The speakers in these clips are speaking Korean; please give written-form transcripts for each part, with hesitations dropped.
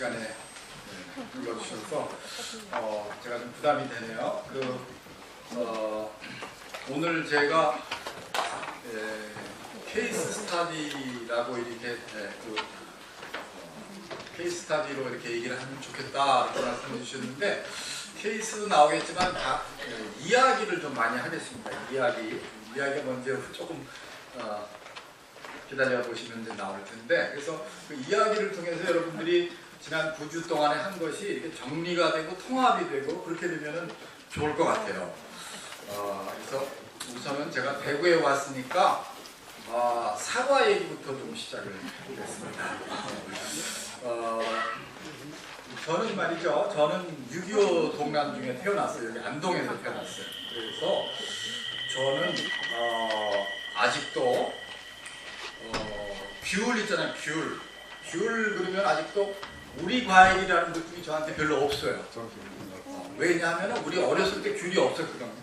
시간에 읽어주셔서 제가 좀 부담이 되네요. 오늘 제가 케이스 스타디라고 이렇게 케이스 스타디로 이렇게 얘기를 하면 좋겠다 이렇게 말씀해 주셨는데, 케이스도 나오겠지만 이야기를 좀 많이 하겠습니다. 이야기가 먼저 조금 기다려 보시면 이제 나올 텐데, 그래서 그 이야기를 통해서 여러분들이 지난 9주 동안에 한 것이 이렇게 정리가 되고 통합이 되고 그렇게 되면은 좋을 것 같아요. 그래서 우선은 제가 대구에 왔으니까 사과 얘기부터 좀 시작을 해보겠습니다. 저는 말이죠. 저는 6.25 동란 중에 태어났어요. 여기 안동에서 태어났어요. 그래서 저는 아직도 귤 있잖아요. 귤 그러면 아직도 우리 과일이라는 느낌이 저한테 별로 없어요. 왜냐하면 우리 어렸을 때 귤이 없었거든요.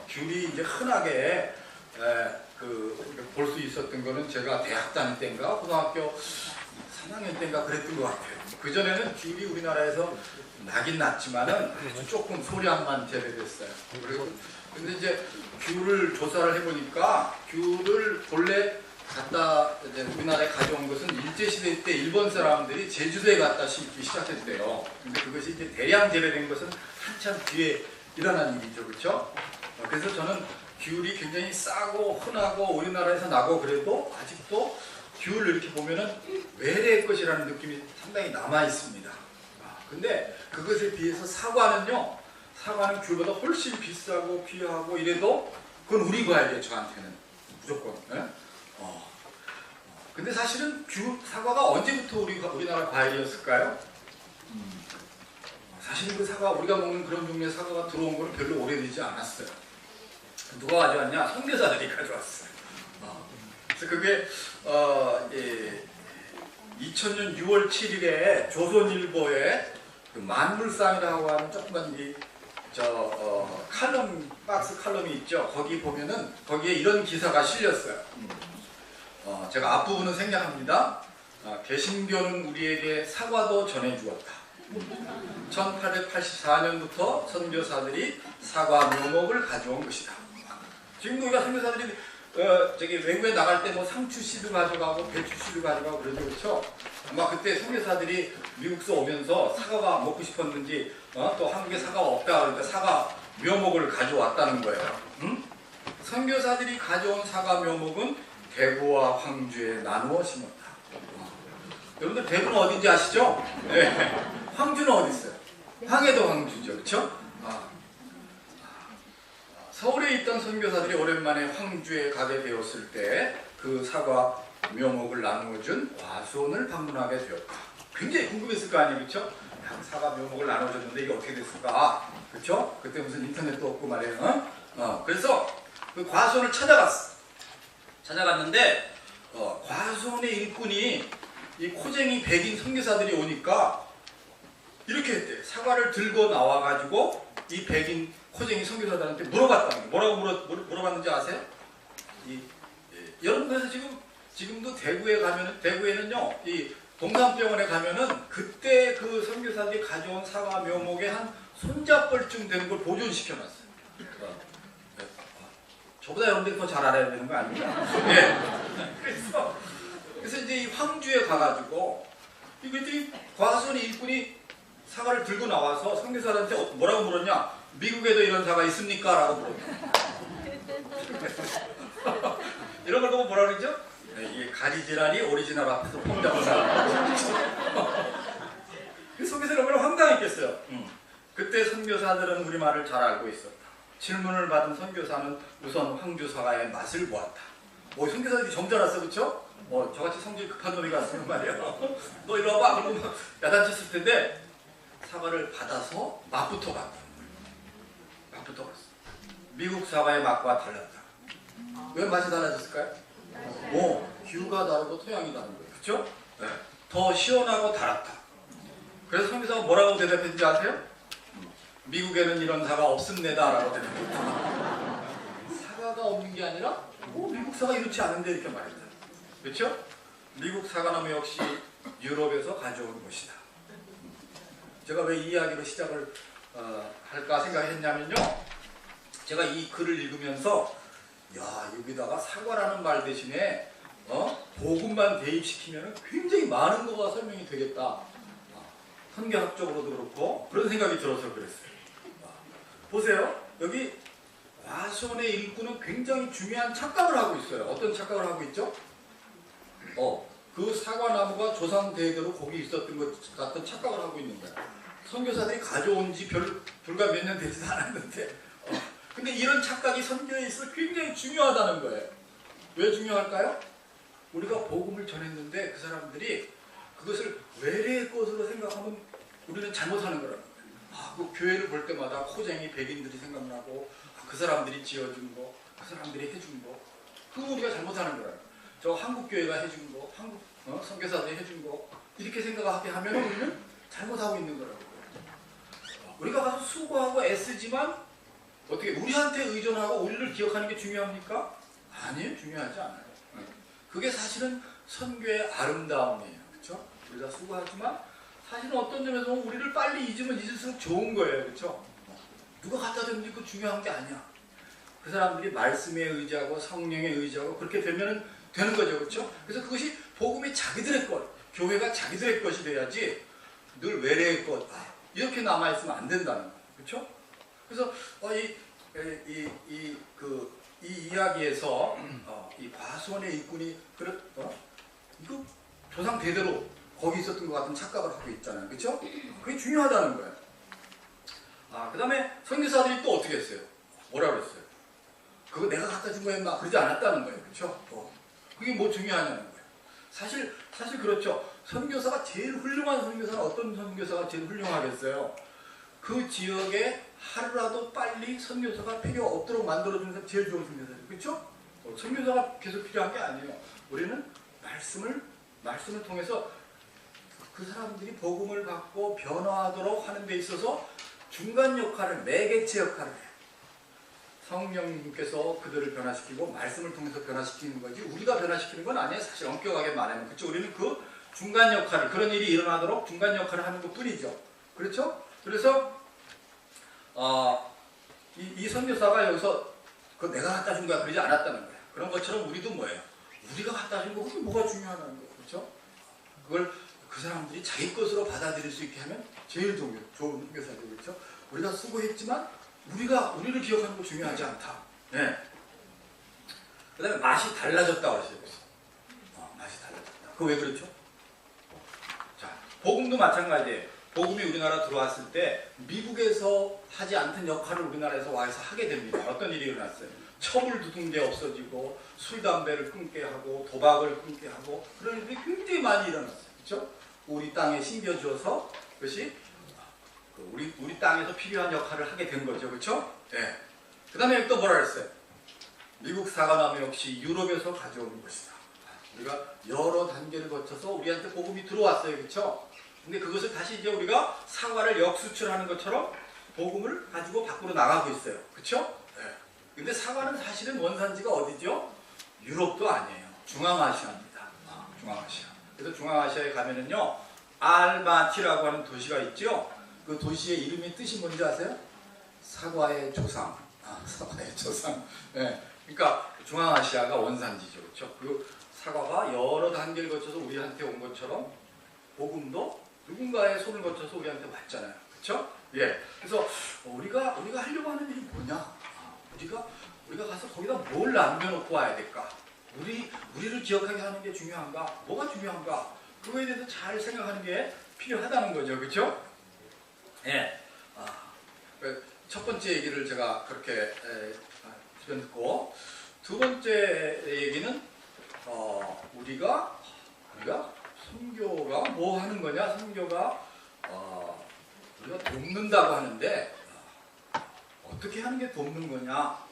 귤이 이제 흔하게 볼 수 있었던 거는 제가 대학 다닐 때인가 고등학교 3학년 때인가 그랬던 것 같아요. 그전에는 귤이 우리나라에서 나긴 났지만은 아주 조금 소량만 재배됐어요. 그리고 근데 이제 귤을 조사를 해보니까 귤을 본래 갖다 이제 우리나라에 가져온 것은 일제시대 때 일본 사람들이 제주도에 갖다 심기 시작했대요. 근데 그것이 이제 대량 재배된 것은 한참 뒤에 일어난 일이죠. 그렇죠? 그래서 저는 귤이 굉장히 싸고 흔하고 우리나라에서 나고 그래도 아직도 귤을 이렇게 보면은 외래의 것이라는 느낌이 상당히 남아 있습니다. 근데 그것에 비해서 사과는 귤보다 훨씬 비싸고 귀하고 이래도 그건 우리 과일이에요. 저한테는 무조건. 근데 사실은 사과가 언제부터 우리나라 과일이었을까요? 사실은 그 사과, 우리가 먹는 그런 종류의 사과가 들어온 건 별로 오래되지 않았어요. 누가 가져왔냐? 선교사들이 가져왔어요. 그래서 그게 2000년 6월 7일에 조선일보에 그 만물상이라고 하는 조그만 박스 칼럼이 있죠. 거기 보면은 거기에 이런 기사가 실렸어요. 제가 앞부분은 생략합니다. 개신교는 우리에게 사과도 전해주었다. 1884년부터 선교사들이 사과 묘목을 가져온 것이다. 지금도 우리가 선교사들이 외국에 나갈 때 뭐 상추 씨도 가져가고 배추 씨도 가져가고 그러죠. 그렇죠? 아마 그때 선교사들이 미국서 오면서 사과가 먹고 싶었는지 또 한국에 사과가 없다 그러니까 사과 묘목을 가져왔다는 거예요. 선교사들이 가져온 사과 묘목은 대구와 황주에 나누어 심었다. 여러분들 대구는 어딘지 아시죠? 네. 황주는 어디 있어요? 황해도 황주죠. 그렇죠? 서울에 있던 선교사들이 오랜만에 황주에 가게 되었을 때 그 사과 묘목을 나누어준 과수원을 방문하게 되었다. 굉장히 궁금했을 거 아니에요. 그렇죠? 사과 묘목을 나눠줬는데 이게 어떻게 됐을까? 그렇죠? 그때 무슨 인터넷도 없고 말이에요. 그래서 그 과수원을 찾아갔는데 과수원의 일꾼이 이 코쟁이 백인 선교사들이 오니까 이렇게 했대. 사과를 들고 나와가지고 이 백인 코쟁이 선교사들한테 물어봤다는 거예요. 뭐라고 물어봤는지 아세요? 여러분 그래서 지금도 대구에는요 이 동산병원에 가면은 그때 그 선교사들이 가져온 사과 묘목에 한 손잡벌쯤 되는 걸 보존시켜놨어요. 저보다 여러분들이 더 잘 알아야 되는 거 아닙니까? 네. 그래서 이제 이 황주에 가가지고 이 과수원 일꾼이 사과를 들고 나와서 선교사한테 뭐라고 물었냐? 미국에도 이런 사과 있습니까? 라고 물었냐? 이런 걸 보고 뭐라 그러죠? 이게 가지지란이 오리지널 앞에서 폼잡는다. 선교사는 얼마나 황당했겠어요. 그때 선교사들은 우리말을 잘 알고 있었다. 질문을 받은 선교사는 우선 황주 사과의 맛을 보았다. 선교사들이 점잖았어, 그렇죠? 저같이 성질 급한 놈이 갔으면 말이야. 너 이리 와봐. 그러고 야단쳤을 텐데 사과를 받아서 맛부터 봤다. 맛부터 봤어. 미국 사과의 맛과 달랐다. 왜 맛이 달라졌을까요? 기후가 다르고 토양이 다른 거예요. 그렇죠? 네. 더 시원하고 달았다. 그래서 선교사가 뭐라고 대답했는지 아세요? 미국에는 이런 사과 없습니다 라고 대답했다. 사과가 없는 게 아니라 미국 사과 이렇지 않은데 이렇게 말했다. 그렇죠? 미국 사과나무 역시 유럽에서 가져온 것이다. 제가 왜 이 이야기로 시작을 할까 생각했냐면요. 제가 이 글을 읽으면서 야, 여기다가 사과라는 말 대신에 복음만 대입시키면 굉장히 많은 거가 설명이 되겠다. 선교학적으로도 그렇고 그런 생각이 들어서 그랬어요. 보세요. 여기 과수원의 일꾼은 굉장히 중요한 착각을 하고 있어요. 어떤 착각을 하고 있죠? 그 사과나무가 조상 대대로 거기 있었던 것 같은 착각을 하고 있는 거예요. 선교사들이 가져온 지 불과 몇 년 되지도 않았는데 근데 이런 착각이 선교에 있어 굉장히 중요하다는 거예요. 왜 중요할까요? 우리가 복음을 전했는데 그 사람들이 그것을 외래의 것으로 생각하면 우리는 잘못하는 거라는 거예요. 그 교회를 볼 때마다 코쟁이 백인들이 생각나고 그 사람들이 지어준 거, 그 사람들이 해준 거, 그거 우리가 잘못하는 거예요. 저 한국 교회가 해준 거, 한국 선교사들이 해준 거 이렇게 생각하게 하면 우리는 잘못하고 있는 거라고. 우리가 가서 수고하고 애쓰지만 어떻게 우리한테 의존하고 우리를 기억하는 게 중요합니까? 아니에요, 중요하지 않아요. 그게 사실은 선교의 아름다움이에요, 그렇죠? 우리가 수고하지만 사실은 어떤 점에서 우리를 빨리 잊으면 잊을수록 좋은 거예요, 그렇죠? 누가 갖다 줬는지 그 중요한 게 아니야. 그 사람들이 말씀에 의지하고 성령에 의지하고 그렇게 되면 되는 거죠, 그렇죠? 그래서 그것이 복음이 자기들의 것, 교회가 자기들의 것이 돼야지 늘 외래의 것 이렇게 남아 있으면 안 된다는 거예요, 그렇죠? 그래서 이 이야기에서 이 과수원의 일꾼이 이거 조상 대대로 거기 있었던 것 같은 착각을 하고 있잖아요, 그렇죠? 그게 중요하다는 거예요. 그 다음에 선교사들이 또 어떻게 했어요? 뭐라 그랬어요? 그거 내가 갖다 준 거야 막 그러지 않았다는 거예요, 그렇죠? 그게 뭐 중요하냐는 거예요. 사실 그렇죠. 선교사가 제일 훌륭한 선교사는 어떤 선교사가 제일 훌륭하겠어요? 그 지역에 하루라도 빨리 선교사가 필요 없도록 만들어주는 사람이 제일 좋은 선교사죠, 그렇죠? 선교사가 계속 필요한 게 아니에요. 우리는 말씀을 통해서 그 사람들이 복음을 받고 변화하도록 하는 데 있어서 중간 역할을, 매개체 역할을 해요. 성령님께서 그들을 변화시키고 말씀을 통해서 변화시키는 거지 우리가 변화시키는 건 아니에요. 사실 엄격하게 말하면 그렇죠. 우리는 그 중간 역할을, 그런 일이 일어나도록 중간 역할을 하는 것 뿐이죠. 그렇죠? 그래서 이 선교사가 여기서 그 내가 갖다 준 거야 그러지 않았다는 거예요. 그런 것처럼 우리도 뭐예요? 우리가 갖다 준 거 그게 뭐가 중요하다는 거예요. 그렇죠? 그걸 그 사람들이 자기 것으로 받아들일 수 있게 하면 제일 좋은 선교사죠. 그렇죠? 우리가 수고했지만 우리를 기억하는 거 중요하지 않다. 네. 그 다음에 맛이 달라졌다고 하시죠. 맛이 달라졌다. 그거 왜 그렇죠? 자, 복음도 마찬가지예요. 복음이 우리나라 들어왔을 때 미국에서 하지 않던 역할을 우리나라에서 와서 하게 됩니다. 어떤 일이 일어났어요? 첩을 두둔 게 없어지고 술, 담배를 끊게 하고 도박을 끊게 하고 그런 일들이 굉장히 많이 일어났어요. 그렇죠? 우리 땅에 심겨주어서 그것이 우리 땅에서 필요한 역할을 하게 된 거죠. 그렇죠? 네. 그 다음에 또 뭐라 그랬어요? 미국 사과나무 역시 유럽에서 가져오는 것이다. 우리가 여러 단계를 거쳐서 우리한테 복음이 들어왔어요. 그렇죠? 근데 그것을 다시 이제 우리가 사과를 역수출하는 것처럼 복음을 가지고 밖으로 나가고 있어요. 그렇죠? 네. 근데 사과는 사실은 원산지가 어디죠? 유럽도 아니에요. 중앙아시아입니다. 중앙아시아. 그래서 중앙아시아에 가면은요, 알마티라고 하는 도시가 있죠? 그 도시의 이름의 뜻이 뭔지 아세요? 사과의 조상. 사과의 조상. 네. 그러니까 중앙아시아가 원산지죠. 그렇죠? 그 사과가 여러 단계를 거쳐서 우리한테 온 것처럼 복음도 누군가의 손을 거쳐서 우리한테 왔잖아요. 그렇죠? 예. 그래서 우리가 하려고 하는 일이 뭐냐? 우리가 가서 거기다 뭘 남겨놓고 와야 될까? 우리를 기억하게 하는 게 중요한가? 뭐가 중요한가? 그거에 대해서 잘 생각하는 게 필요하다는 거죠. 그렇죠? 예. 첫 번째 얘기를 제가 그렇게 듣고 두 번째 얘기는 우리가 선교가 뭐 하는 거냐? 선교가 우리가 돕는다고 하는데 어떻게 하는 게 돕는 거냐?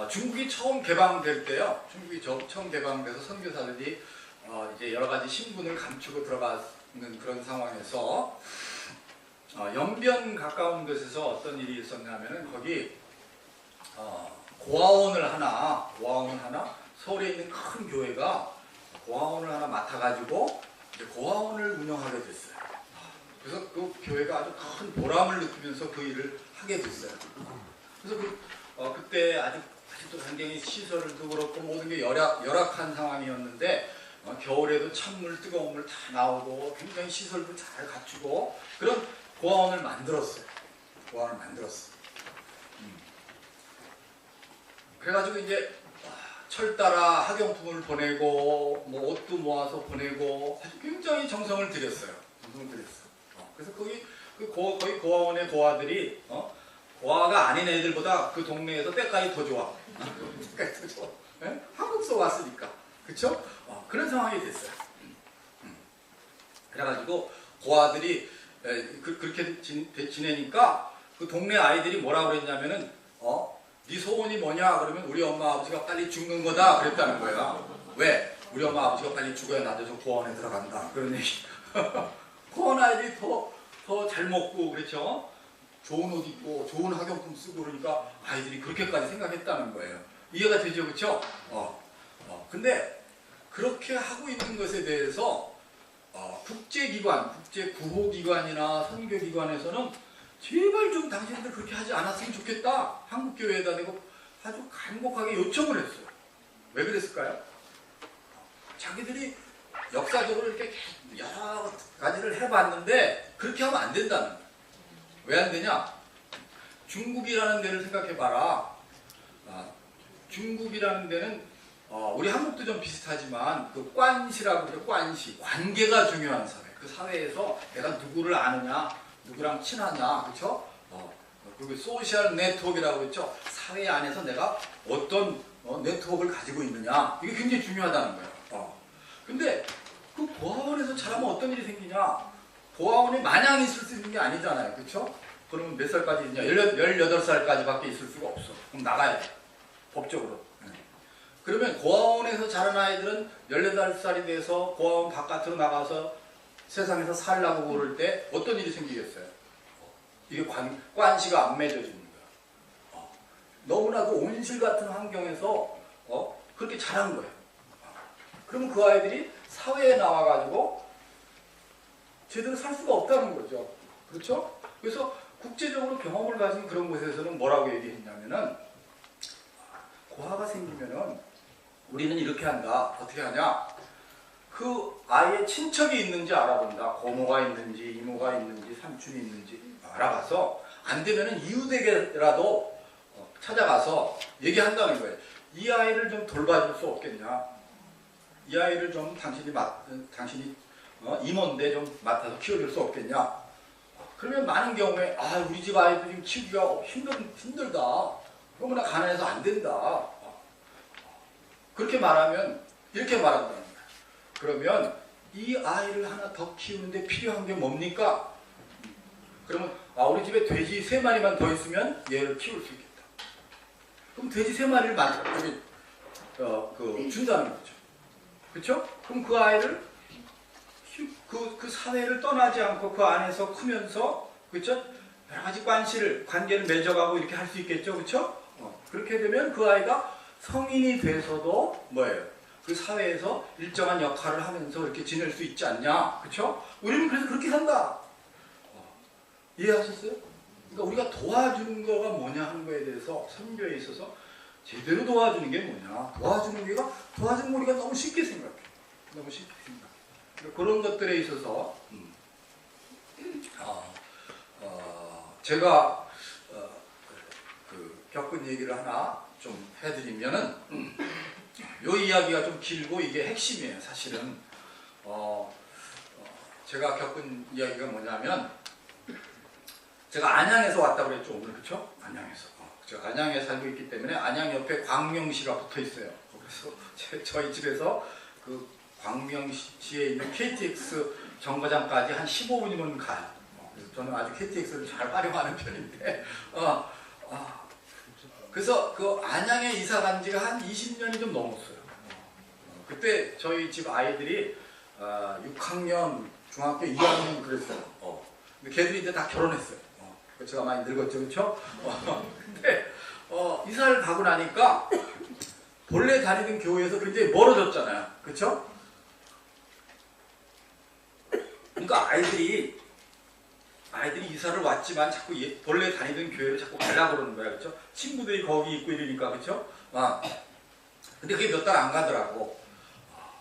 중국이 처음 개방될 때요. 중국이 처음 개방돼서 선교사들이 이제 여러 가지 신분을 감추고 들어가는 그런 상황에서 연변 가까운 곳에서 어떤 일이 있었냐면은 거기 고아원을 하나 서울에 있는 큰 교회가 고아원을 하나 맡아가지고 이제 고아원을 운영하게 됐어요. 그래서 그 교회가 아주 큰 보람을 느끼면서 그 일을 하게 됐어요. 그래서 그때 아직도 굉장히 시설도 그렇고 모든 게 열악한 상황이었는데 겨울에도 찬물, 뜨거운 물 다 나오고 굉장히 시설도 잘 갖추고 그런 고아원을 만들었어요. 고아원을 만들었어요. 그래가지고 이제 철 따라 학용품을 보내고 뭐 옷도 모아서 보내고 아주 굉장히 정성을 들였어요. 그래서 거기 거의 고아원의 고아들이 고아가 아닌 애들보다 그 동네에서 때까지 더 좋아. 때까지 더 좋아. 네? 한국서 왔으니까. 그쵸? 그런 상황이 됐어요. 그래가지고 고아들이 그렇게 지내니까 그 동네 아이들이 뭐라 그랬냐면은 네 소원이 뭐냐 그러면 우리 엄마 아버지가 빨리 죽는 거다 그랬다는 거야. 왜? 우리 엄마 아버지가 빨리 죽어야 나도 저 고아원에 들어간다 그런 얘기. 고아원 아이들이 더 잘 먹고 그렇죠? 좋은 옷 입고 좋은 학용품 쓰고 그러니까 아이들이 그렇게까지 생각했다는 거예요. 이해가 되죠, 그렇죠? 근데 그렇게 하고 있는 것에 대해서 국제기관, 국제구호기관이나 선교기관에서는 제발 좀 당신들 그렇게 하지 않았으면 좋겠다. 한국교회에다 대고 아주 간곡하게 요청을 했어요. 왜 그랬을까요? 자기들이 역사적으로 이렇게 여러 가지를 해봤는데 그렇게 하면 안 된다는 거예요. 왜 안 되냐? 중국이라는 데를 생각해봐라. 중국이라는 데는 우리 한국도 좀 비슷하지만 그 관시라고 그래요. 관시. 관계가 중요한 사회. 그 사회에서 내가 누구를 아느냐, 누구랑 친하냐, 그렇죠? 그리고 소셜 네트워크라고 했죠. 사회 안에서 내가 어떤 네트워크를 가지고 있느냐, 이게 굉장히 중요하다는 거예요. 근데 그 고아원에서 자라면 어떤 일이 생기냐? 고아원이 마냥 있을 수 있는 게 아니잖아요, 그렇죠? 그러면 몇 살까지 있냐? 18살까지밖에 있을 수가 없어. 그럼 나가야 돼, 법적으로. 그러면 고아원에서 자란 아이들은 18살이 돼서 고아원 바깥으로 나가서 세상에서 살라고 그럴 때 어떤 일이 생기겠어요? 이게 관시가 안 맺어지는 거야. 너무나도 온실 같은 환경에서 그렇게 자란 거예요. 그러면 그 아이들이 사회에 나와가지고 제대로 살 수가 없다는 거죠. 그렇죠? 그래서 국제적으로 경험을 가진 그런 곳에서는 뭐라고 얘기했냐면은 고아가 생기면은 우리는 이렇게 한다. 어떻게 하냐? 그 아이의 친척이 있는지 알아본다. 고모가 있는지, 이모가 있는지, 삼촌이 있는지 알아봐서 안 되면은 이웃에게라도 찾아가서 얘기한다는 거예요. 이 아이를 좀 돌봐줄 수 없겠냐? 이 아이를 좀 당신이 이모인데 좀 맡아서 키워줄 수 없겠냐? 그러면 많은 경우에 우리 집 아이도 지금 키우기가 힘들다. 너무나 가난해서 안 된다. 그렇게 말하면 이렇게 말한다는 거예요. 그러면 이 아이를 하나 더 키우는데 필요한 게 뭡니까? 그러면 우리 집에 돼지 3마리만 더 있으면 얘를 키울 수 있겠다. 그럼 돼지 3마리를 준다는 거죠. 그렇죠? 그럼 그 아이를 그 사회를 떠나지 않고 그 안에서 크면서 그렇죠? 여러 가지 관계를 맺어가고 이렇게 할 수 있겠죠, 그렇죠? 그렇게 되면 그 아이가 성인이 돼서도 뭐예요? 그 사회에서 일정한 역할을 하면서 이렇게 지낼 수 있지 않냐, 그렇죠? 우리는 그래서 그렇게 산다. 이해하셨어요? 그러니까 우리가 도와주는 거가 뭐냐 하는 거에 대해서 선교에 있어서 제대로 도와주는 게 뭐냐? 도와주는 거 우리가 너무 쉽게 생각해. 너무 쉽게 생각해. 그러니까 그런 것들에 있어서 제가 겪은 얘기를 하나 좀 해드리면은 요 이야기가 좀 길고 이게 핵심이에요. 사실은 제가 겪은 이야기가 뭐냐면 제가 안양에서 왔다고 그랬죠 오늘, 그렇죠? 안양에서. 제가 안양에 살고 있기 때문에 안양 옆에 광명시가 붙어 있어요. 그래서 저희 집에서 그 광명시에 있는 KTX 정거장까지 한 15분이면 가요. 그래서 저는 아주 KTX를 잘 활용하는 편인데 그래서 그 안양에 이사 간 지가 한 20년이 좀 넘었어요. 그때 저희 집 아이들이 6학년, 중학교 2학년 그랬어요. 근데 걔들이 이제 다 결혼했어요. 제가 많이 늙었죠, 그렇죠? 근데 이사를 가고 나니까 본래 다니던 교회에서 굉장히 멀어졌잖아요, 그렇죠? 그러니까 아이들이 아이들이 이사를 왔지만 자꾸 본래 다니던 교회를 자꾸 가려고 그러는 거야. 그렇죠? 친구들이 거기 있고 이러니까. 그렇죠? 근데 그게 몇 달 안 가더라고.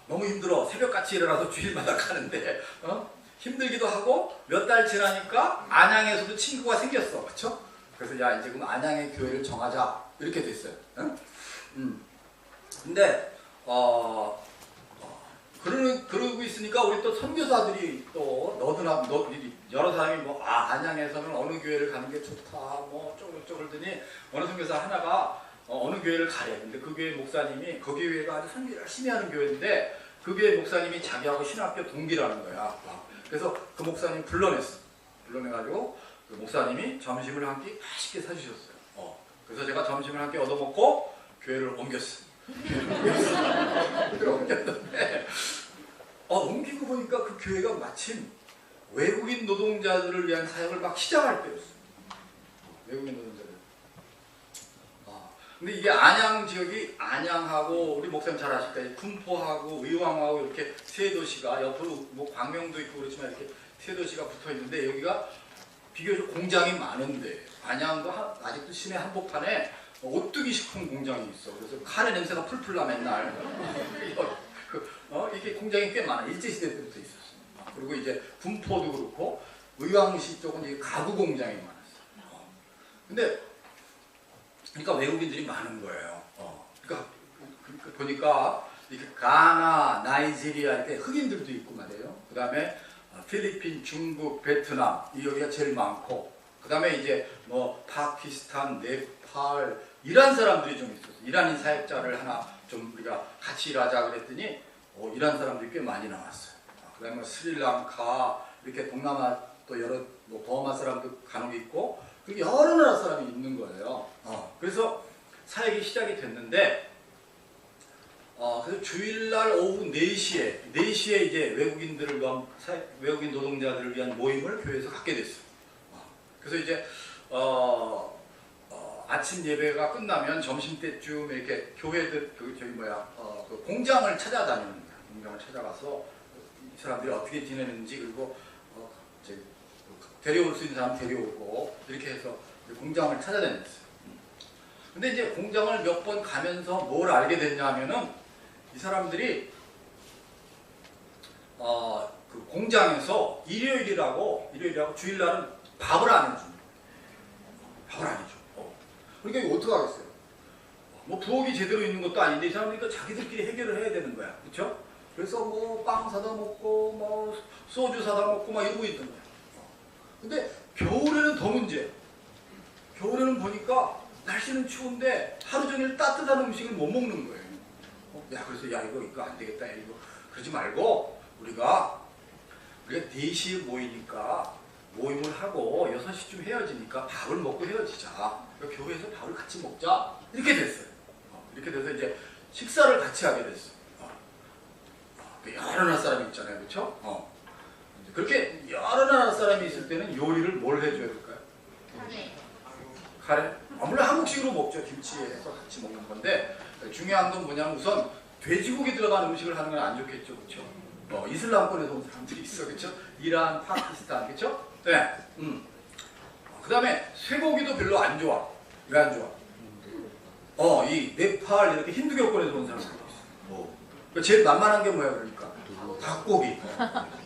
너무 힘들어. 새벽같이 일어나서 주일마다 가는데 힘들기도 하고 몇 달 지나니까 안양에서도 친구가 생겼어. 그렇죠? 그래서 야 이제 그럼 안양의 교회를 정하자 이렇게 됐어요. 근데 그러고 있으니까 우리 또 선교사들이 또 여러 사람이 뭐 안양에서는 어느 교회를 가는 게 좋다 뭐 어쩌고 그러더니 어느 선교사 하나가 어느 교회를 가래. 근데 그 교회 목사님이 거기 교회가 아주 선교 열심히 하는 교회인데 그 교회 목사님이 자기하고 신학교 동기라는 거야. 그래서 그 목사님 불러내가지고 그 목사님이 점심을 한 끼 맛있게 사주셨어요. 그래서 제가 점심을 한 끼 얻어먹고 교회를 옮겼어요. 옮겼는데 옮기고 보니까 그 교회가 마침 외국인 노동자들을 위한 사역을 막 시작할 때였어요. 외국인 노동자들. 근데 이게 안양 지역이 안양하고 우리 목사님 잘 아실 거예요. 군포하고 의왕하고 이렇게 세 도시가 옆으로 뭐 광명도 있고 그렇지만 이렇게 세 도시가 붙어 있는데 여기가 비교적 공장이 많은데 안양도 아직도 시내 한복판에 오뚜기 식품 공장이 있어. 그래서 카레 냄새가 풀풀 나 맨날. 이게 공장이 꽤 많아. 일제시대 때부터 있었어. 그리고 이제 군포도 그렇고 의왕시 쪽은 이제 가구 공장이 많았어. 근데 그러니까 외국인들이 많은 거예요. 그러니까 보니까 이렇게 가나, 나이지리아 이렇게 흑인들도 있고 말이에요. 그 다음에 필리핀, 중국, 베트남 여기가 제일 많고 그 다음에 이제 뭐 파키스탄, 네팔 이란 사람들이 좀 있었어. 이란인 사역자를 하나 좀 우리가 같이 일하자 그랬더니 이란 사람들이 꽤 많이 나왔어요. 그 다음에 스리랑카 이렇게 동남아 또 여러 뭐 버마 사람도 간혹 있고 여러 나라 사람이 있는 거예요. 그래서 사역이 시작이 됐는데 그래서 주일날 오후 4시에 이제 외국인 노동자들을 위한 모임을 교회에서 갖게 됐어요. 그래서 이제 아침 예배가 끝나면 점심 때쯤 이렇게 교회들 그 공장을 찾아다니는 거예요. 공장을 찾아가서 이 사람들이 어떻게 지내는지 그리고 데려올 수 있는 사람 데려오고 이렇게 해서 공장을 찾아다녔어요. 근데 이제 공장을 몇 번 가면서 뭘 알게 됐냐면은 이 사람들이 그 공장에서 일요일이라고 주일날은 밥을 안 해줍니다. 밥을 안 해줘. 그러니까 이거 어떡하겠어요? 뭐 부엌이 제대로 있는 것도 아닌데 이 사람들이 자기들끼리 해결을 해야 되는 거야. 그렇죠? 그래서 뭐 빵 사다 먹고 뭐 소주 사다 먹고 막 이러고 있던 거야. 근데 겨울에는 더 문제야. 겨울에는 보니까 날씨는 추운데 하루 종일 따뜻한 음식을 못 먹는 거예요. 그래서 이거 안 되겠다. 이거 그러지 말고 우리가 4시에 모이니까 모임을 하고 6시쯤 헤어지니까 밥을 먹고 헤어지자. 교회에서 밥을 같이 먹자. 이렇게 됐어요. 이렇게 돼서 이제 식사를 같이 하게 됐어요. 여러 나라 사람이 있잖아요. 그렇죠? 그렇게 여러 나라 사람이 있을 때는 요리를 뭘 해줘야 될까요? 카레? 물론 한국식으로 먹죠. 김치에 해서 같이 먹는 건데 중요한 건 뭐냐면 우선 돼지고기 들어간 음식을 하는 건 안 좋겠죠. 그렇죠? 이슬람권에서 온 사람들이 있어. 그렇죠? 이란, 파키스탄. 그렇죠? 네. 그 다음에 쇠고기도 별로 안 좋아. 왜 안 좋아? 이 네팔 이렇게 힌두교권에서 온 사람들이 있어. 제일 만만한 게 뭐야 그러니까? 닭고기.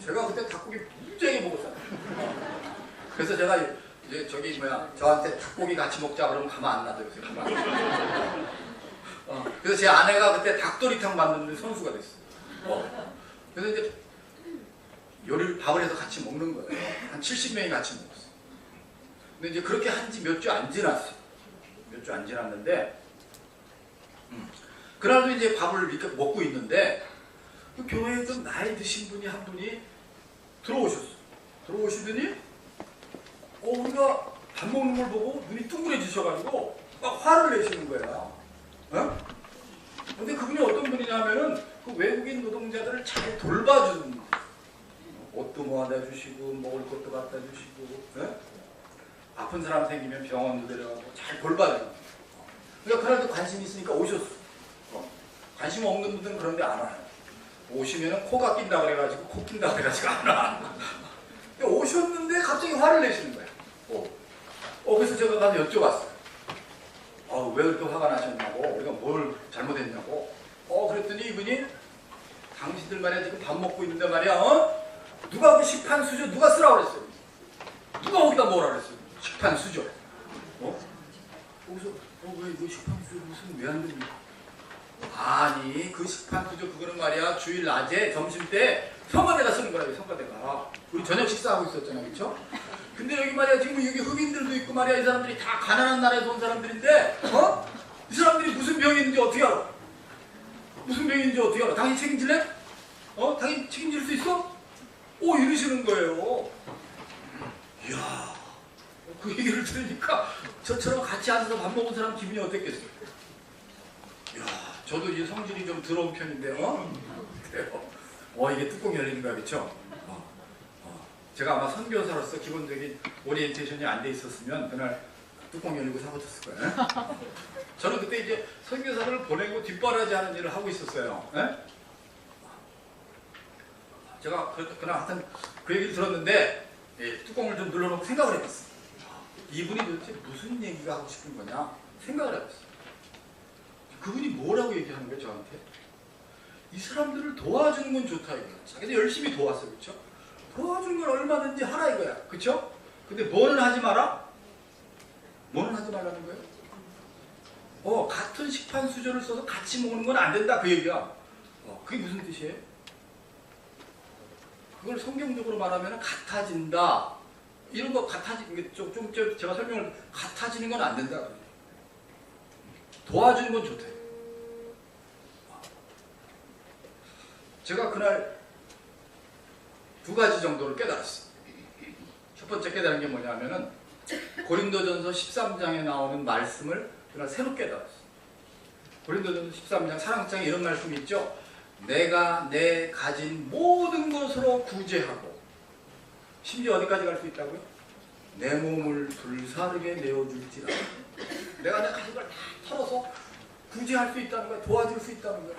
제가 그때 닭고기 굉장히 먹었어요. 그래서 제가 이제 저한테 닭고기 같이 먹자 그러면 가만 안 놔둬요. 가만 안 놔둬요. 그래서 제 아내가 그때 닭도리탕 만드는 선수가 됐어요. 그래서 이제 밥을 해서 같이 먹는 거예요. 한 70명이 같이 먹었어요. 근데 이제 그렇게 한 지 몇 주 안 지났어요. 몇 주 안 지났는데 그날도 이제 밥을 이렇게 먹고 있는데 그 교회에 좀 나이 드신 분이 한 분이 들어오셨어요. 들어오시더니 우리가 밥 먹는 걸 보고 눈이 둥그레지셔가지고 막 화를 내시는 거야. 근데 그분이 어떤 분이냐면은 그 외국인 노동자들을 잘 돌봐주는 분이에요. 옷도 모아다 주시고 먹을 것도 갖다 주시고 아픈 사람 생기면 병원도 데려가고 잘 돌봐줘요. 그러니까 그날도 관심이 있으니까 오셨어. 관심 없는 분들은 그런데 안 와요. 오시면은 코가 낀다 그래가지고 코 낀다 그래가지고 안 와. 오셨는데 갑자기 화를 내시는 거예요. 그래서 제가 가서 여쭤봤어요. 왜 그렇게 화가 나셨냐고, 우리가 뭘 잘못했냐고. 그랬더니 이분이 당신들 말이야 지금 밥 먹고 있는데 말이야, 누가 그 식판 수저 누가 쓰라고 그랬어요? 누가 거기다 뭐라 그랬어요? 식판 수저. 거기서 왜 이거 식판 수저 무슨 왜 안 됩니까? 아니 그 식판 수저 그거는 말이야 주일 낮에 점심 때 성가대가 쓰는 거라고. 성가대가 우리 저녁 식사하고 있었잖아요, 그렇죠? 근데 여기 말이야 지금 여기 흑인들도 있고 말이야, 이 사람들이 다 가난한 나라에서 온 사람들인데 이 사람들이 무슨 병이 있는지 어떻게 알아? 무슨 병이 있는지 어떻게 알아? 당신 책임질래? 당신 책임질 수 있어? 이러시는 거예요. 이야, 그 얘기를 들으니까 저처럼 같이 앉아서 밥 먹은 사람 기분이 어땠겠어요? 이야, 저도 이제 성질이 좀 더러운 편인데요. 그래요. 이게 뚜껑이 열리는 거야, 그렇죠? 제가 아마 선교사로서 기본적인 오리엔테이션이 안 돼 있었으면 그날 뚜껑 열리고 사고 쳤을 거예요. 저는 그때 이제 선교사를 보내고 뒷바라지 하는 일을 하고 있었어요. 제가 그날 하여튼 그 얘기를 들었는데 뚜껑을 좀 눌러놓고 생각을 해봤어요. 이분이 도대체 무슨 얘기가 하고 싶은 거냐 생각을 해봤어요. 그분이 뭐라고 얘기하는 거예요, 저한테? 이 사람들을 도와주는 건 좋다 이거야. 자기도 열심히 도왔어요, 그렇죠? 도와주는 건 얼마든지 하라 이거야, 그렇죠? 근데 뭐는 하지 마라? 뭐는 하지 말라는 거예요? 같은 식판 수저를 써서 같이 먹는 건 안 된다 그 얘기야. 그게 무슨 뜻이에요? 그걸 성경적으로 말하면 같아진다. 이런 거 좀 제가 설명을 같아지는 건 안 된다. 도와주는 건 좋대. 제가 그날 두 가지 정도를 깨달았어요. 첫 번째 깨달은 게 뭐냐면은 고린도전서 13장에 나오는 말씀을 그날 새로 깨달았어요. 고린도전서 13장 사랑장에 이런 말씀이 있죠. 내가 내 가진 모든 것으로 구제하고, 심지어 어디까지 갈 수 있다고요? 내 몸을 불사르게 내어줄지라. 내가 내 가진 걸 다 털어서 구제할 수 있다는 거야. 도와줄 수 있다는 거야.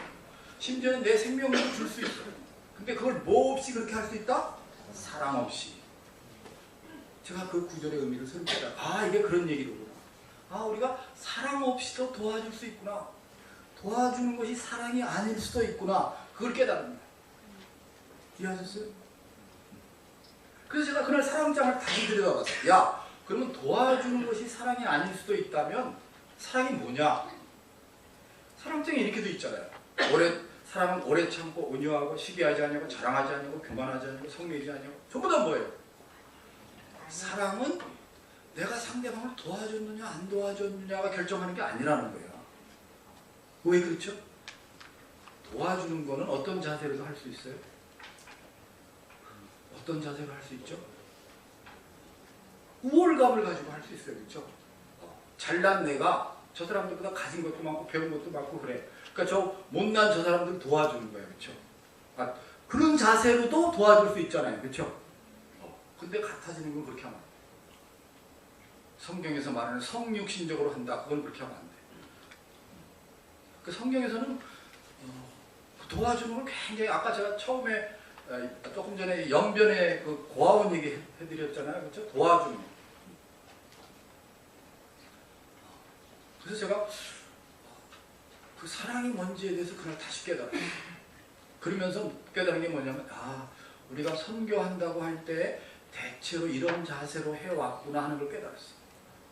심지어는 내 생명을 줄 수 있어요. 근데 그걸 뭐 없이 그렇게 할 수 있다? 사랑 없이. 제가 그 구절의 의미를 새로 깨달아. 이게 그런 얘기로구나. 우리가 사랑 없이도 도와줄 수 있구나. 도와주는 것이 사랑이 아닐 수도 있구나. 그걸 깨달습니다. 이해하셨어요? 그래서 제가 그날 사랑장을 다시 들여다봤어요. 야, 그러면 도와주는 것이 사랑이 아닐 수도 있다면 사랑이 뭐냐? 사랑장에 이렇게 돼 있잖아요. 사랑은 오래 참고 온유하고 시기하지 아니하고 자랑하지 아니하고 교만하지 아니하고 성내지 아니하고 전부 다 뭐예요? 사랑은 내가 상대방을 도와줬느냐 안 도와줬느냐가 결정하는 게 아니라는 거예요. 왜 그렇죠? 도와주는 거는 어떤 자세로도 할 수 있어요? 어떤 자세로 할 수 있죠? 우월감을 가지고 할 수 있어요. 그렇죠? 잘난 내가 저 사람들보다 가진 것도 많고 배운 것도 많고 그래. 그러니까 저 못난 저 사람들 도와주는 거예요. 그렇죠? 그런 자세로도 도와줄 수 있잖아요. 그렇죠? 근데 같아지는 건 그렇게 하면 안 돼. 성경에서 말하는 성육신적으로 한다. 그건 그렇게 하면 안 돼. 그 성경에서는 도와주는 걸 굉장히, 아까 제가 처음에 조금 전에 연변의 그 고아원 얘기 해드렸잖아요. 그렇죠? 도와주는. 그래서 제가 그 사랑이 뭔지에 대해서 그날 다시 깨달았어요. 그러면서 깨달은 게 뭐냐면 우리가 선교한다고 할 때 대체로 이런 자세로 해왔구나 하는 걸 깨달았어요.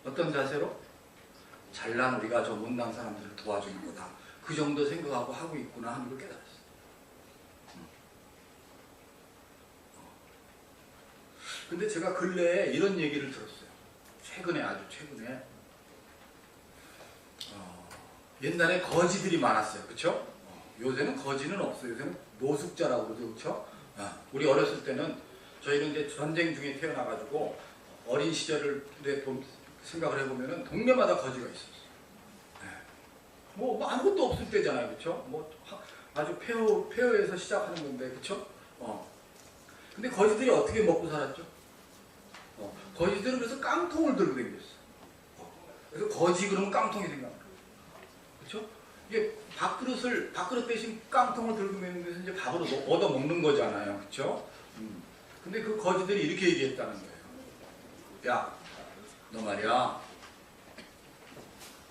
어떤 자세로? 잘난 우리가 저 못난 사람들을 도와주는 거다. 그 정도 생각하고 하고 있구나 하는 걸 깨달았어요. 근데 제가 근래에 이런 얘기를 들었어요. 최근에, 아주 최근에. 옛날에 거지들이 많았어요. 그쵸? 요새는 거지는 없어요. 요새는 노숙자라고 그러죠. 그쵸? 우리 어렸을 때는 저희는 이제 전쟁 중에 태어나가지고 어린 시절을 생각을 해보면은 동네마다 거지가 있었어요. 뭐 아무것도 없을 때잖아요. 그쵸? 아주 폐허에서 시작하는 건데. 그쵸? 근데 거지들이 어떻게 먹고 살았죠? 거지들은 그래서 깡통을 들고 다녔어요. 그래서 거지 그러면 깡통이 생각나요. 그렇죠? 이게 밥그릇 대신 깡통을 들고 다니는 데서 이제 밥을 얻어 먹는 거잖아요. 그렇죠? 근데 그 거지들이 이렇게 얘기했다는 거예요. 야, 너 말이야.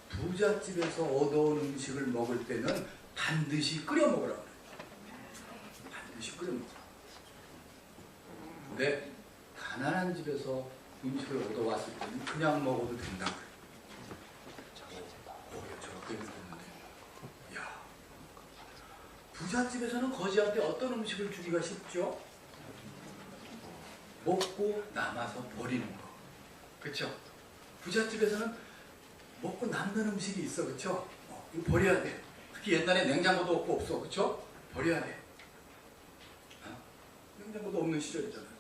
부잣집에서 얻어온 음식을 먹을 때는 반드시 끓여 먹으라 그래. 반드시 끓여 먹으라. 근데 가난한 집에서 음식을 얻어왔을 때는 그냥 먹어도 된다 그래. 저렇게 먹는데, 야, 부잣집에서는 거지한테 어떤 음식을 주기가 쉽죠? 먹고 남아서 버리는 거. 그쵸? 부잣집에서는 먹고 남는 음식이 있어. 그쵸? 이거 버려야 돼. 특히 옛날에 냉장고도 없고 없어. 그쵸? 버려야 돼. 냉장고도 없는 시절이잖아요.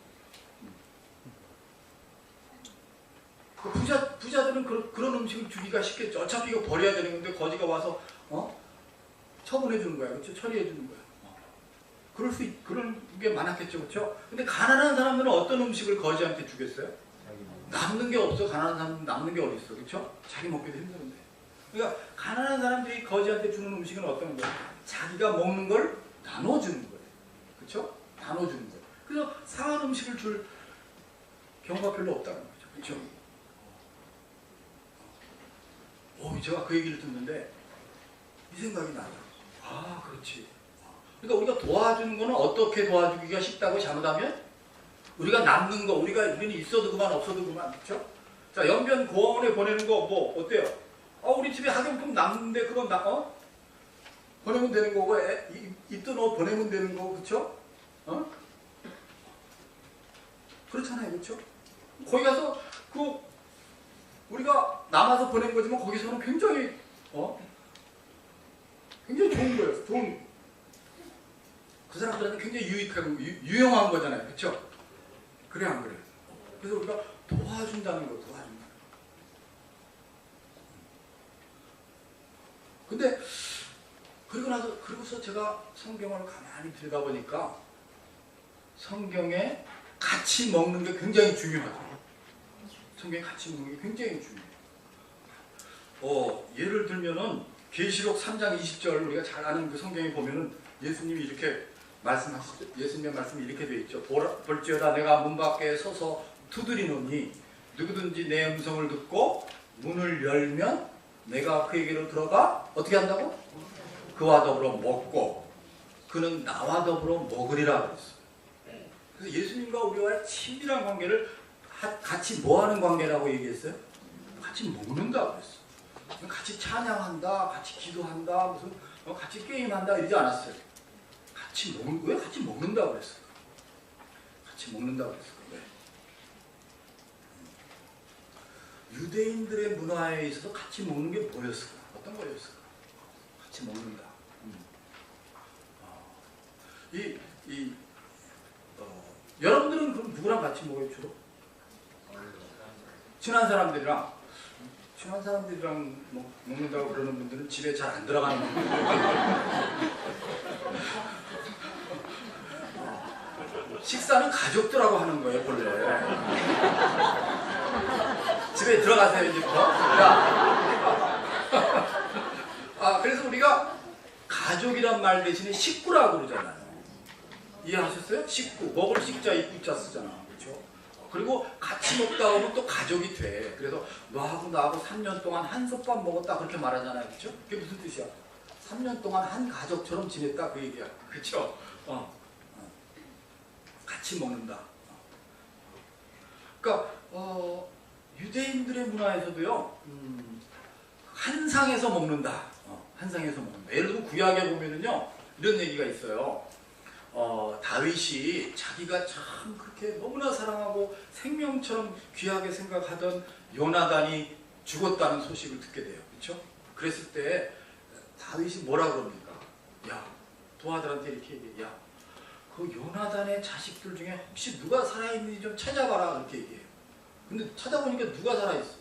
부자들은 그런 음식을 주기가 쉽겠죠. 어차피 이거 버려야 되는 건데 거지가 와서 처분해 주는 거야. 그쵸? 처리해 주는 거야. 그런 게 많았겠죠. 그쵸? 근데 가난한 사람들은 어떤 음식을 거지한테 주겠어요? 남는 게 없어. 가난한 사람은 남는 게 어디 있어. 그쵸? 자기 먹기도 힘드는데. 그러니까 가난한 사람들이 거지한테 주는 음식은 어떤 거예요? 자기가 먹는 걸 나눠주는 거예요. 그쵸? 나눠주는 거예요. 그래서 상한 음식을 줄 경우가 별로 없다는 거죠. 그쵸? 제가 그 얘기를 듣는데 이 생각이 나요. 아, 그렇지. 그러니까 우리가 도와주는 거는 어떻게 도와주기가 쉽다고 잘못하면 우리가 남는 거, 우리는 있어도 그만 없어도 그만. 그렇죠? 자, 연변 고아원에 보내는 거 뭐 어때요? 우리 집에 학용품 남는데 그건 보내면 되는 거고, 있던 옷 보내면 되는 거고. 그렇죠? 그렇잖아요. 그렇죠? 거기 가서 우리가 남아서 보낸 거지만 거기서는 굉장히 굉장히 좋은 거예요. 그 사람들한테 굉장히 유익하고 유용한 거잖아요. 그렇죠? 그래 안 그래? 그래서 우리가 도와준다는 거, 도와준다는 거. 근데 그러고서 제가 성경을 가만히 들여다보니까 성경에 같이 먹는 게 굉장히 중요하죠. 성경에 같이 먹는 게 굉장히 중요해요. 예를 들면은 계시록 3장 20절 우리가 잘 아는 그 성경에 보면은 예수님이 이렇게 말씀하시죠. 예수님의 말씀이 이렇게 되어 있죠. 볼지어다 내가 문 밖에 서서 두드리노니 누구든지 내 음성을 듣고 문을 열면 내가 그에게로 들어가 어떻게 한다고? 그와 더불어 먹고 그는 나와 더불어 먹으리라 그랬어요. 그래서 예수님과 우리와의 친밀한 관계를 같이 뭐하는 관계라고 얘기했어요? 같이 먹는다 그랬어요. 같이 찬양한다, 같이 기도한다, 무슨 같이 게임한다 이러지 않았어요. 왜 같이 먹는다 그랬어요? 같이 먹는다 그랬어요. 왜? 유대인들의 문화에 있어서 같이 먹는 게 뭐였을까? 어떤 거였을까? 같이 먹는다. 여러분들은 그럼 누구랑 같이 먹어요 주로? 친한 사람들이랑 먹는다고 그러는 분들은 집에 잘 안 들어가는 분들. 식사는 가족들하고 하는 거예요 본래. 집에 들어가세요 이제부터. 그래서 우리가 가족이란 말 대신에 식구라고 그러잖아요. 이해하셨어요? 식구. 먹을 식자 입구자 쓰잖아. 그렇죠? 그리고 같이 먹다 보면 또 가족이 돼. 그래서 너하고 나하고 3년 동안 한솥밥 먹었다 그렇게 말하잖아요. 그렇죠? 그게 무슨 뜻이야? 3년 동안 한 가족처럼 지냈다 그 얘기야. 그렇죠? 같이 먹는다. 그러니까 유대인들의 문화에서도요. 한 상에서 먹는다. 한 상에서 먹는다. 예를 들면 구약에 보면은요. 이런 얘기가 있어요. 다윗이 자기가 참 그렇게 너무나 사랑하고 생명처럼 귀하게 생각하던 요나단이 죽었다는 소식을 듣게 돼요. 그렇죠? 그랬을 때 다윗이 뭐라 그럽니까? 야, 도아들한테 이렇게 얘기해. 야, 그 요나단의 자식들 중에 혹시 누가 살아있는지 좀 찾아봐라. 그렇게 얘기해요. 근데 찾아보니까 누가 살아있어?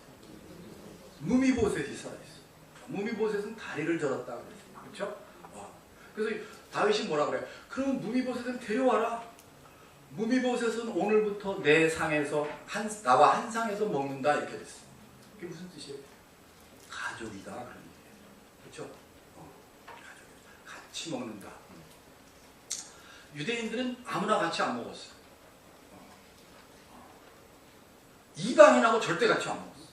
무미보셋이 살아있어. 무미보셋은 다리를 절었다 그랬어요. 그렇죠? 그래서 다윗이 뭐라 그래? 그럼 무미보셋은 데려와라. 무미보셋은 오늘부터 내 상에서 나와 한 상에서 먹는다 이렇게 됐어. 그게 무슨 뜻이에요? 가족이다 그런 얘기예요. 그렇죠? 가족이다. 같이 먹는다. 유대인들은 아무나 같이 안 먹었어요. 이방인하고 절대 같이 안 먹었어.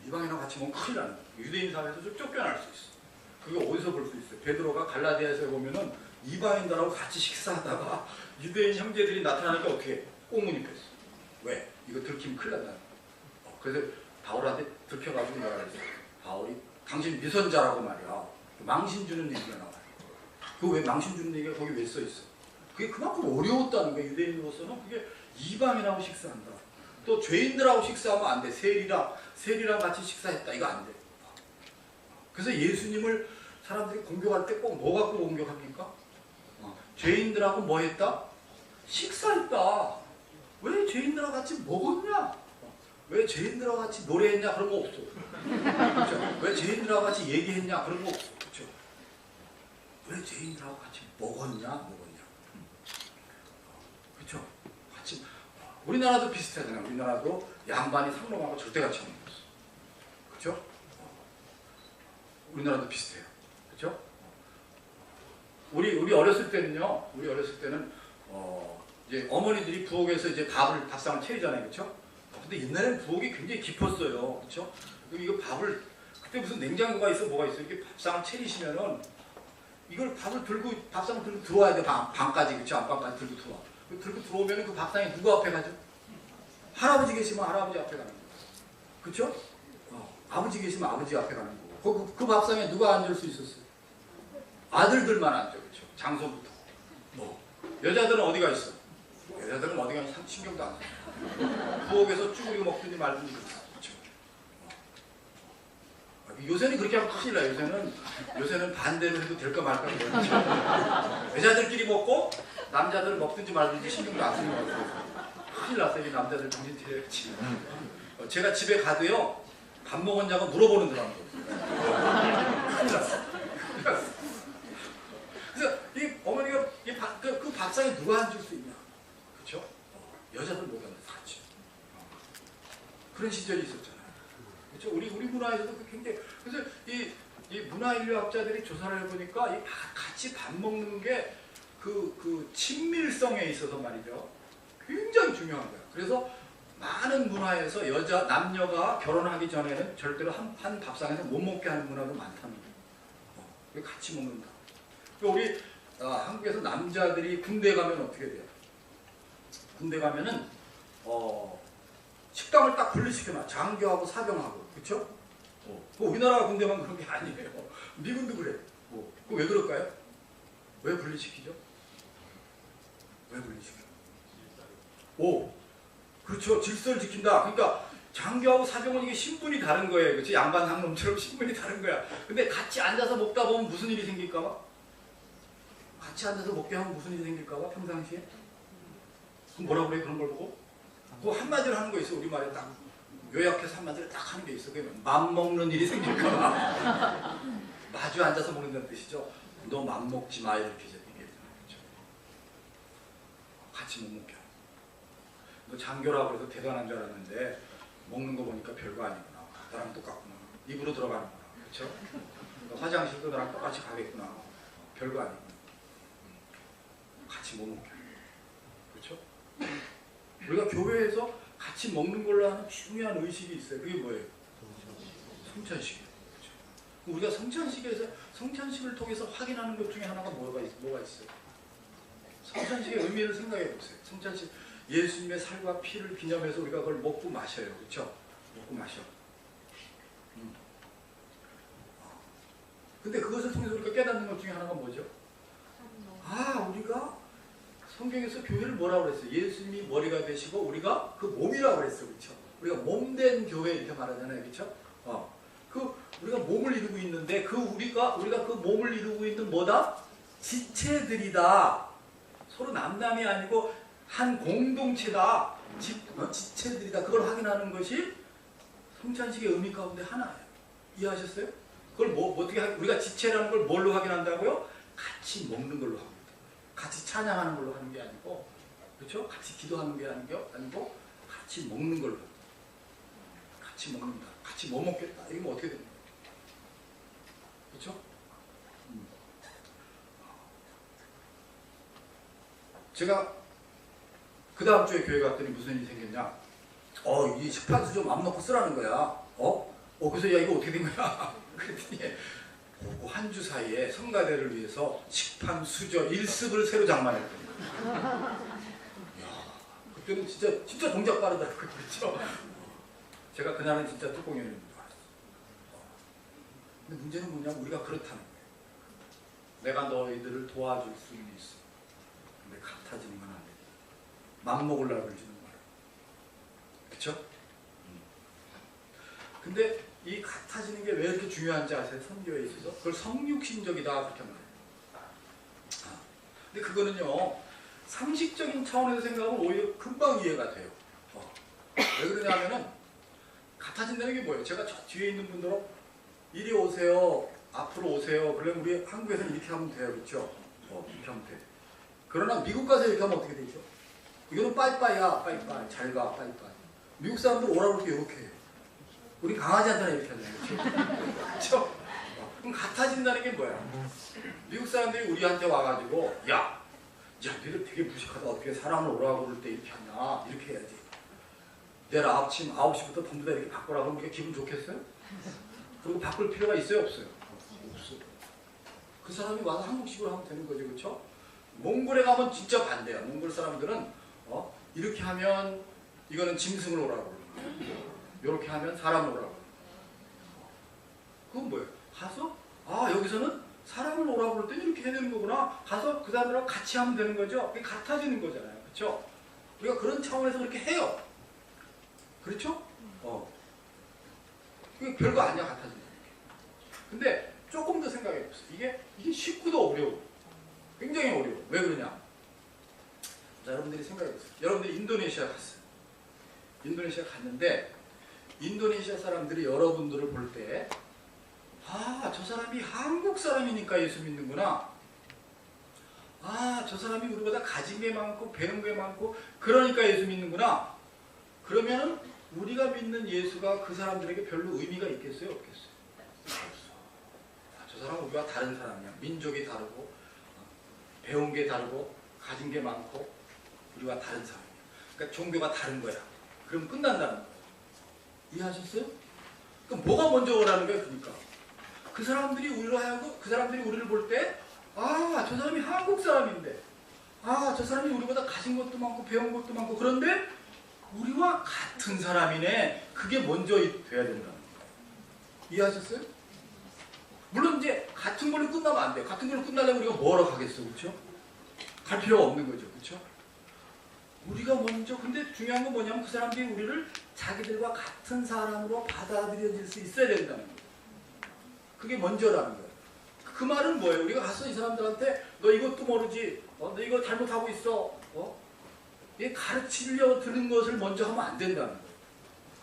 이방인하고 같이 먹으면 큰일 나는 거야. 유대인 사회에서 좀 쫓겨날 수 있어. 그게 어디서 볼 수 있어요? 베드로가 갈라디아에서 보면은 이방인들하고 같이 식사하다가 유대인 형제들이 나타나니까 어떻게 해? 꽁문이 뺐어. 왜? 이거 들키면 큰일 난다. 그래서 바울한테 들켜가지고 뭐라 그랬어? 바울이 당신 미선자라고 말이야. 망신 주는 얘기가 나와요. 그 왜 망신 주는 얘기가 거기 왜 써 있어? 그게 그만큼 어려웠다는 거야. 유대인으로서는 그게 이방인하고 식사한다. 또 죄인들하고 식사하면 안 돼. 세리랑 같이 식사했다. 이거 안 돼. 그래서 예수님을 사람들이 공격할 때 꼭 뭐 갖고 공격합니까? 죄인들하고 뭐 했다? 식사했다. 왜 죄인들하고 같이 먹었냐? 왜 죄인들하고 같이 노래했냐? 그런 거 없어. 그렇죠? 왜 죄인들하고 같이 얘기했냐? 그런 거 없어. 그렇죠? 왜 죄인들하고 같이 먹었냐? 그렇죠? 같이 우리나라도 비슷하잖아요. 우리나라도 양반이 상놈하고 절대 같이 안 먹었어. 그렇죠? 우리나라도 비슷해요. 그렇죠? 우리 어렸을 때는요. 우리 어렸을 때는 이제 어머니들이 부엌에서 이제 밥상을 차리잖아요. 그렇죠? 근데 옛날에는 부엌이 굉장히 깊었어요. 그렇죠? 이거 밥을 그때 무슨 냉장고가 있어 뭐가 있어 이렇게 밥상을 차리시면은 이걸 밥상을 들고 들어와야 돼. 방까지 그렇죠? 안방까지 들고 들어와. 들고 들어오면은 그 밥상에 누구 앞에 가죠? 할아버지 계시면 할아버지 앞에 가는 거예요. 그렇죠? 아버지 계시면 아버지 앞에 가는 거고. 그 밥상에 누가 앉을 수 있었어요? 아들들만 앉죠. 그렇죠? 장소부터. 여자들은 어디가 있어? 여자들은 어디가 신경도 안 써. 부엌에서 쭈그리고 먹든지 말든지 그렇죠. 요새는 그렇게 하면 큰일 나요. 요새는 반대로 해도 될까 말까 그렇죠. 여자들끼리 먹고 남자들은 먹든지 말든지 신경도 안 쓰는 것 같아요. 큰일 났어요. 이 남자들 정신 차려야지. 제가 집에 가도요. 밥 먹었냐고 물어보는 사람도 큰일 났어. 그래서 이 어머니가 그 밥상에 누가 앉을 수 있냐? 그렇죠? 여자들 못 앉아서 같이. 그런 시절이 있었잖아요. 그렇죠? 우리 문화에서도 굉장히 그래서 이 문화인류학자들이 조사를 해보니까 이 같이 밥 먹는 게 그 친밀성에 있어서 말이죠. 굉장히 중요한 거예요. 그래서 많은 문화에서 남녀가 결혼하기 전에는 절대로 한 밥상에서 못 먹게 하는 문화도 많다는 거예요. 같이 먹는다. 우리 한국에서 남자들이 군대 가면 어떻게 돼요? 군대 가면은 식당을 딱 분리시켜놔. 장교하고 사병하고. 그렇죠? 우리나라 군대만 그런 게 아니에요. 미군도 그래. 그거 왜 그럴까요? 왜 분리시키죠? 왜 분리시켜요? 그렇죠. 질서를 지킨다. 그러니까 장교하고 사병은 이게 신분이 다른 거예요. 그렇지? 양반 상놈처럼 신분이 다른 거야. 근데 같이 앉아서 먹다 보면 무슨 일이 생길까 봐? 같이 앉아서 먹게 하면 무슨 일이 생길까 봐? 평상시에? 그럼 뭐라고 그래? 그런 걸 보고? 그거 한마디로 하는 거 있어. 우리말에 딱 요약해서 한마디로 딱 하는 게 있어. 그게 맘먹는 일이 생길까 봐. 마주 앉아서 먹는다는 뜻이죠. 너 맘먹지 마 이렇게 얘기했잖아요. 그렇죠? 같이 못 먹게 하고. 너 장교라고 해서 대단한 줄 알았는데 먹는 거 보니까 별거 아니구나. 나랑 똑같구나. 입으로 들어가는구나. 그렇죠? 화장실도 나랑 똑같이 가겠구나. 별거 아니구나. 같이 못 먹게 하고. 그렇죠? 우리가 교회에서 같이 먹는 걸로 하는 중요한 의식이 있어요. 그게 뭐예요? 성찬식이에요. 그렇죠? 우리가 성찬식을 통해서 확인하는 것 중에 하나가 뭐가 있어요? 성찬식의 의미를 생각해 보세요. 성찬식 예수님의 살과 피를 기념해서 우리가 그걸 먹고 마셔요. 그렇죠? 먹고 마셔. 근데 그것을 통해서 우리가 깨닫는 것 중에 하나가 뭐죠? 우리가 성경에서 교회를 뭐라고 그랬어요? 예수님이 머리가 되시고 우리가 그 몸이라고 그랬어요. 그렇죠? 우리가 몸된 교회 이렇게 말하잖아요. 그렇죠? 우리가 몸을 이루고 있는데 우리가 그 몸을 이루고 있는 뭐다? 지체들이다. 서로 남남이 아니고 한 공동체다. 지체들이다. 그걸 확인하는 것이 성찬식의 의미 가운데 하나예요. 이해하셨어요? 그걸 어떻게 우리가 지체라는 걸 뭘로 확인한다고요? 같이 먹는 걸로 합니다. 같이 찬양하는 걸로 하는 게 아니고, 그렇죠? 같이 기도하는 게 아니고 같이 먹는 걸로. 같이 먹는다. 같이 뭐 먹겠다. 이게 뭐 어떻게 됩니까? 그렇죠? 제가 그 다음 주에 교회 갔더니 무슨 일이 생겼냐? 이 식판수 좀 맘 놓고 쓰라는 거야. 그래서 야 이거 어떻게 된 거야? 그랬더니 한 주 사이에 성가대를 위해서 식판, 수저, 일습을 새로 장만했더니. 야, 그때는 진짜 동작 빠르더라고요. 그렇죠? 제가 그날은 진짜 특공연인 줄 알았어. 근데 문제는 뭐냐면 우리가 그렇다는 거예요. 내가 너희들을 도와줄 수는 있어. 근데 같아지는 건 안 돼. 맘먹으려고 그러지는 말이야. 그쵸? 근데 이 같아지는 게 왜 이렇게 중요한지 아세요? 선교에 있어서? 그걸 성육신적이다 그렇게 말해요. 근데 그거는요 상식적인 차원에서 생각하면 오히려 금방 이해가 돼요. 왜 그러냐면은 같아진다는 게 뭐예요? 제가 저 뒤에 있는 분들은 이리 오세요, 앞으로 오세요. 그러면 우리 한국에서는 이렇게 하면 돼요, 그렇죠? 이렇게 하면 돼. 그러나 미국 가서 이렇게 하면 어떻게 되죠? 이거는 빠이빠이야, 빠이빠이, 잘 가, 빠이빠이. 미국 사람들 오라고 할 때 이렇게 해요. 우리 강아지한테는 이렇게 하잖아요. 그렇죠? 그럼 같아진다는 게 뭐야? 미국 사람들이 우리한테 와가지고 야 너희들 되게 무식하다. 어떻게 사람을 오라고 그럴 때 이렇게 하냐? 이렇게 해야지. 내일 아침 9시부터 전부 다 이렇게 바꾸라고 하면 우리가 기분 좋겠어요? 그리고 바꿀 필요가 있어요? 없어요? 없어. 그 사람이 와서 한국식으로 하면 되는 거죠. 그렇죠? 몽골에 가면 진짜 반대야. 몽골 사람들은 이렇게 하면 이거는 짐승을 오라고 그러고 이렇게 하면 사람을 오라고. 그건 뭐예요? 가서 여기서는 사람을 오라고 그럴 때 이렇게 해야 되는 거구나. 가서 그 사람들하고 같이 하면 되는 거죠. 그게 같아지는 거잖아요. 그렇죠? 우리가 그런 차원에서 그렇게 해요. 그렇죠? 그게 별거 아니야, 같아지는 게. 근데 조금 더 생각해 보세요. 이게 쉽고도 어려워. 굉장히 어려워. 왜 그러냐? 자, 여러분들이 생각해 보세요. 여러분들이 인도네시아 갔어요. 인도네시아 갔는데 인도네시아 사람들이 여러분들을 볼 때 저 사람이 한국 사람이니까 예수 믿는구나. 저 사람이 우리보다 가진 게 많고 배운 게 많고 그러니까 예수 믿는구나. 그러면 우리가 믿는 예수가 그 사람들에게 별로 의미가 있겠어요? 없겠어요? 없어. 저 사람은 우리가 다른 사람이야. 민족이 다르고 배운 게 다르고 가진 게 많고 우리가 다른 사람이야. 그러니까 종교가 다른 거야. 그럼 끝난다는 거야. 이해하셨어요? 그럼 뭐가 먼저 오라는 거예요? 그러니까 그 사람들이 우리를 볼 때 저 사람이 한국 사람인데 저 사람이 우리보다 가진 것도 많고 배운 것도 많고 그런데 우리와 같은 사람이네. 그게 먼저 돼야 된다는 거예요. 이해하셨어요? 물론 이제 같은 걸로 끝나면 안 돼요. 같은 걸로 끝나려면 우리가 뭐하러 가겠어, 그렇죠? 갈 필요가 없는 거죠, 그렇죠? 우리가 먼저, 근데 중요한 건 뭐냐면 그 사람들이 우리를 자기들과 같은 사람으로 받아들여질 수 있어야 된다는 거예요. 그게 먼저라는 거예요. 그 말은 뭐예요? 우리가 가서 이 사람들한테 너 이것도 모르지, 너 이거 잘못하고 있어, 이 가르치려고 드는 것을 먼저 하면 안 된다는 거예요.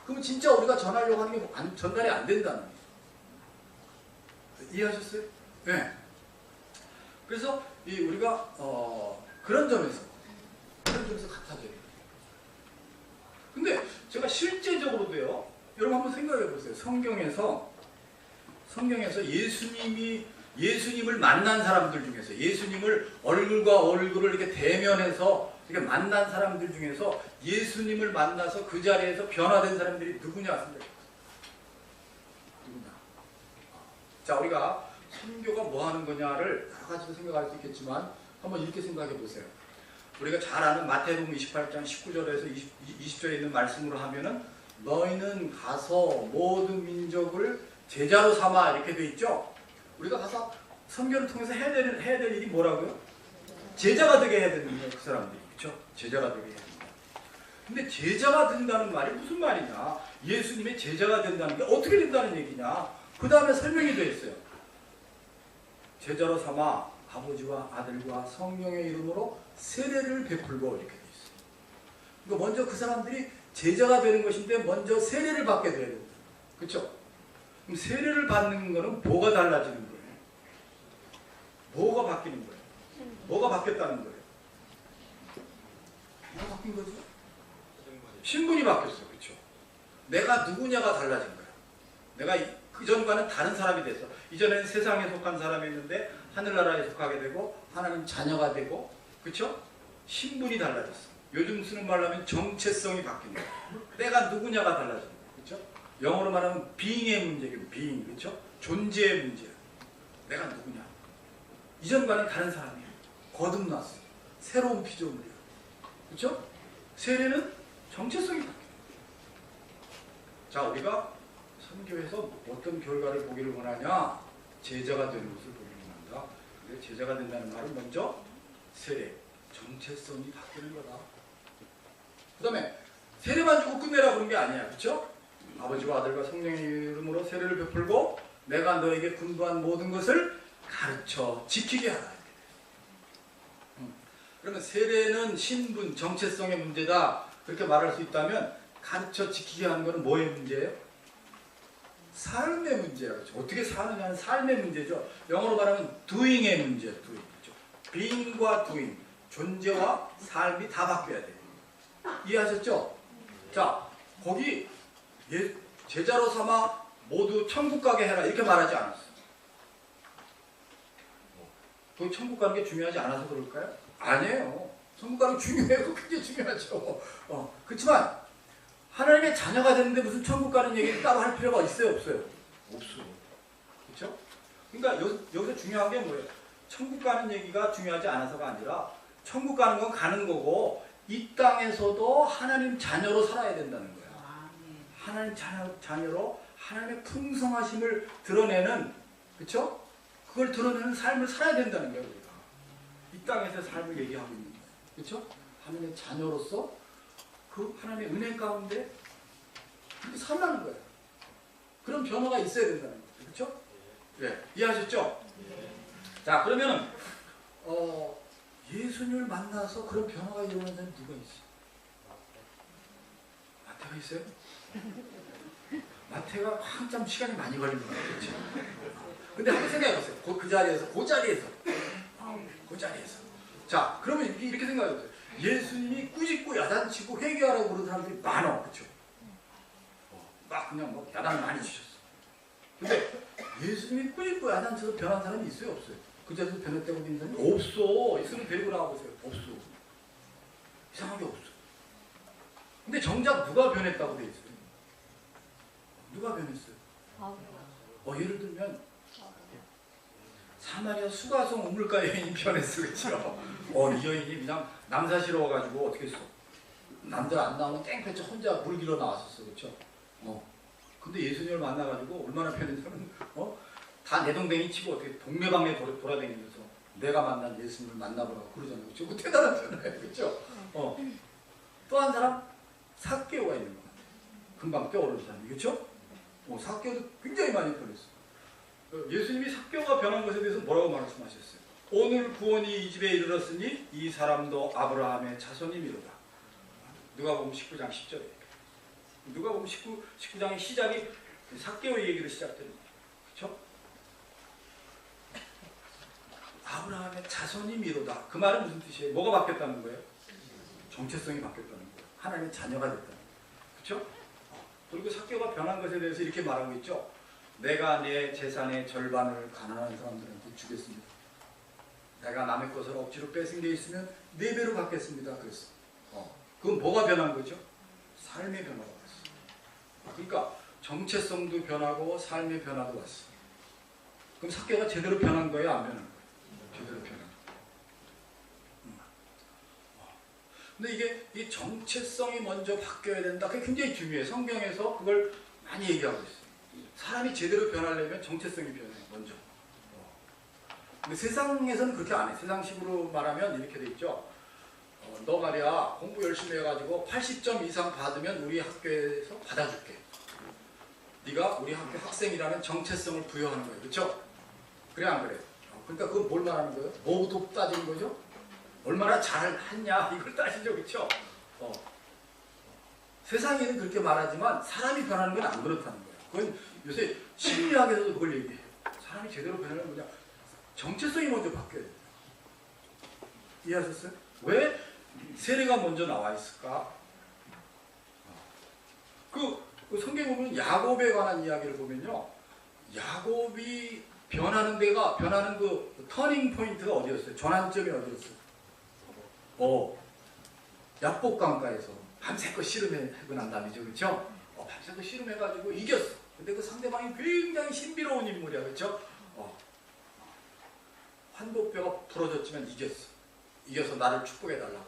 그럼 진짜 우리가 전하려고 하는 게 전달이 안 된다는 거예요. 이해하셨어요? 네. 그래서 우리가 그런 점에서 같아져요. 근데 제가 실제적으로도요. 여러분 한번 생각해 보세요. 성경에서 예수님을 만난 사람들 중에서 예수님을 얼굴과 얼굴을 이렇게 대면해서 이렇게 만난 사람들 중에서 예수님을 만나서 그 자리에서 변화된 사람들이 누구냐? 누구냐? 자, 우리가 선교가 뭐 하는 거냐를 여러 가지로 생각할 수 있겠지만 한번 이렇게 생각해 보세요. 우리가 잘 아는 마태복음 28장 19절에서 20절에 있는 말씀으로 하면은 너희는 가서 모든 민족을 제자로 삼아 이렇게 돼 있죠. 우리가 가서 선교를 통해서 해야 될 일이 뭐라고요? 제자가 되게 해야 되는 거예요. 그 사람들이. 그렇죠? 제자가 되게 해야 된다. 근데 제자가 된다는 말이 무슨 말이냐? 예수님의 제자가 된다는 게 어떻게 된다는 얘기냐? 그 다음에 설명이 되어 있어요. 제자로 삼아 아버지와 아들과 성령의 이름으로 세례를 베풀고 이렇게 되어 있어요. 그러니까 먼저 그 사람들이 제자가 되는 것인데 먼저 세례를 받게 돼야 된다. 그렇죠? 그럼 세례를 받는 거는 뭐가 달라지는 거예요? 뭐가 바뀌는 거예요? 뭐가 바뀌었다는 거예요? 뭐가 바뀐 거죠? 신분이 바뀌었어. 그렇죠? 내가 누구냐가 달라진 거야. 내가 그전과는 다른 사람이 돼서 이전에는 세상에 속한 사람이었는데 하늘나라에 속하게 되고 하나님 자녀가 되고 그렇죠? 신분이 달라졌어. 요즘 쓰는 말로 하면 정체성이 바뀐다. 내가 누구냐가 달라진다. 그렇죠? 영어로 말하면 being의 문제겠죠. being. 그렇죠? 존재의 문제야. 내가 누구냐. 이전과는 다른 사람이야. 거듭났어. 새로운 피조물이야. 그렇죠? 세례는 정체성이 바뀌어. 자, 우리가 선교에서 어떤 결과를 보기를 원하냐? 제자가 되는 것을 보기를 원한다. 근데 제자가 된다는 말은 먼저 세례, 정체성이 바뀌는 거다. 그 다음에 세례만 주고 끝내라 그런 게 아니야. 그렇죠? 아버지와 아들과 성령의 이름으로 세례를 베풀고 내가 너에게 군부한 모든 것을 가르쳐 지키게 하라. 그러면 세례는 신분, 정체성의 문제다. 그렇게 말할 수 있다면 가르쳐 지키게 하는 것은 뭐의 문제예요? 삶의 문제야. 그렇죠? 어떻게 사느냐는 삶의 문제죠. 영어로 말하면 doing의 문제야. doing. 그렇죠? being과 doing, 존재와 삶이 다 바뀌어야 돼요. 이해하셨죠? 자, 거기 제자로 삼아 모두 천국 가게 해라 이렇게 말하지 않았어. 그 천국 가는 게 중요하지 않아서 그럴까요? 아니에요. 천국 가는 게 중요해요. 굉장히 중요하죠. 그렇지만 하나님의 자녀가 됐는데 무슨 천국 가는 얘기를 따로 할 필요가 있어요? 없어요? 없어요. 그렇죠? 그러니까 여기서 중요한 게 뭐예요? 천국 가는 얘기가 중요하지 않아서가 아니라 천국 가는 건 가는 거고 이 땅에서도 하나님 자녀로 살아야 된다는 거예요. 하나님 자녀로 하나님의 풍성하심을 드러내는, 그렇죠? 그걸 드러내는 삶을 살아야 된다는 거예요. 우리가 이 땅에서 삶을 얘기하고 있는 거예요. 그렇죠? 하나님의 자녀로서 그 하나님의 은혜 가운데 그렇게 살라는 거예요. 그런 변화가 있어야 된다는 거죠. 그렇죠? 네, 이해하셨죠? 자, 그러면 예수님을 만나서 그런 변화가 일어나는 사람이 누가 있어요? 마태가 있어요? 마태가 한참 시간이 많이 걸린 거예요. 그렇죠? 근데 한번 생각해보세요. 그 자리에서. 자, 그러면 이렇게 생각해보세요. 예수님이 꾸짖고 야단치고 회개하라고 그러는 사람들이 많아. 그렇죠? 막 그냥 뭐 야단을 많이 치셨어. 근데 예수님이 꾸짖고 야단쳐서 변한 사람이 있어요? 없어요? 그 자리에서 변했다고 믿는 사람이 없어. 있으면 데리고 나와보세요. 없어. 이상하게 없어. 근데 정작 누가 변했다고 돼 있어요? 누가 변했어요? 예를 들면 사마리아 수가성 우물가 여인이 변했어. 그렇죠? 이 여인이 그냥 남사시러워가지고 어떻게 했어? 남들 안 나오면 땡볕에 혼자 물 길어 나왔었어. 그렇죠? 근데 예수님을 만나가지고 얼마나 변했냐면 다 내동댕이 치고 어떻게 동네방네 돌아다니면서 내가 만난 예수님을 만나보라고 그러잖아요. 그렇죠? 그 대단하잖아요. 그렇죠? 또 한 사람 삭개오가 있는 거야. 금방 떠오르는 사람이. 그렇죠? 삭개오도 굉장히 많이 변했어. 예수님이 삭개오가 변한 것에 대해서 뭐라고 말씀하셨어요? 오늘 구원이 이 집에 이르렀으니 이 사람도 아브라함의 자손이미로다. 누가복음 19장 10절에. 누가복음 19장의 시작이 삭개오의 얘기로 시작되는 거예요. 그렇죠? 아브라함의 자손이미로다. 그 말은 무슨 뜻이에요? 뭐가 바뀌었다는 거예요? 정체성이 바뀌었다는 거예요. 하나님의 자녀가 됐다는 거예요. 그렇죠? 그리고 삭개오가 변한 것에 대해서 이렇게 말하고 있죠. 내가 내 재산의 절반을 가난한 사람들한테 주겠습니다. 내가 남의 것을 억지로 뺏은 게 있으면 4배로 갚겠습니다. 그랬어. 그건 뭐가 변한 거죠? 삶의 변화가 왔어. 그러니까 정체성도 변하고 삶의 변화도 왔어. 그럼 삭개오가 제대로 변한 거예요? 안 변한 거예요? 제대로 변한 거예요. 근데 이게 이 정체성이 먼저 바뀌어야 된다. 그게 굉장히 중요해. 성경에서 그걸 많이 얘기하고 있어요. 사람이 제대로 변하려면 정체성이 변해요. 먼저. 근데 세상에서는 그렇게 안 해. 세상식으로 말하면 이렇게 돼 있죠. 너 말이야 공부 열심히 해가지고 80점 이상 받으면 우리 학교에서 받아줄게. 네가 우리 학교 학생이라는 정체성을 부여하는 거예요. 그렇죠? 그래 안 그래? 그러니까 그건 뭘 말하는 거예요? 뭐부터 따지는 거죠? 얼마나 잘했냐 이걸 따지죠. 그렇죠? 세상에는 그렇게 말하지만 사람이 변하는 건 안 그렇다는 거예요. 그건 요새 심리학에서도 그걸 얘기해요. 사람이 제대로 변하는 뭐냐? 정체성이 먼저 바뀌어야 돼요. 이해하셨어요? 왜 세례가 먼저 나와 있을까? 그 성경에 보면 야곱에 관한 이야기를 보면요. 야곱이 변하는 그 터닝 포인트가 어디였어요? 전환점이 어디였어요? 약복강가에서 밤새껏 씨름하고 난 다음이죠, 그렇죠? 밤새껏 씨름해가지고 이겼어. 근데 그 상대방이 굉장히 신비로운 인물이야, 그렇죠? 환복뼈가 부러졌지만 이겼어. 이겨서 나를 축복해달라고 그래.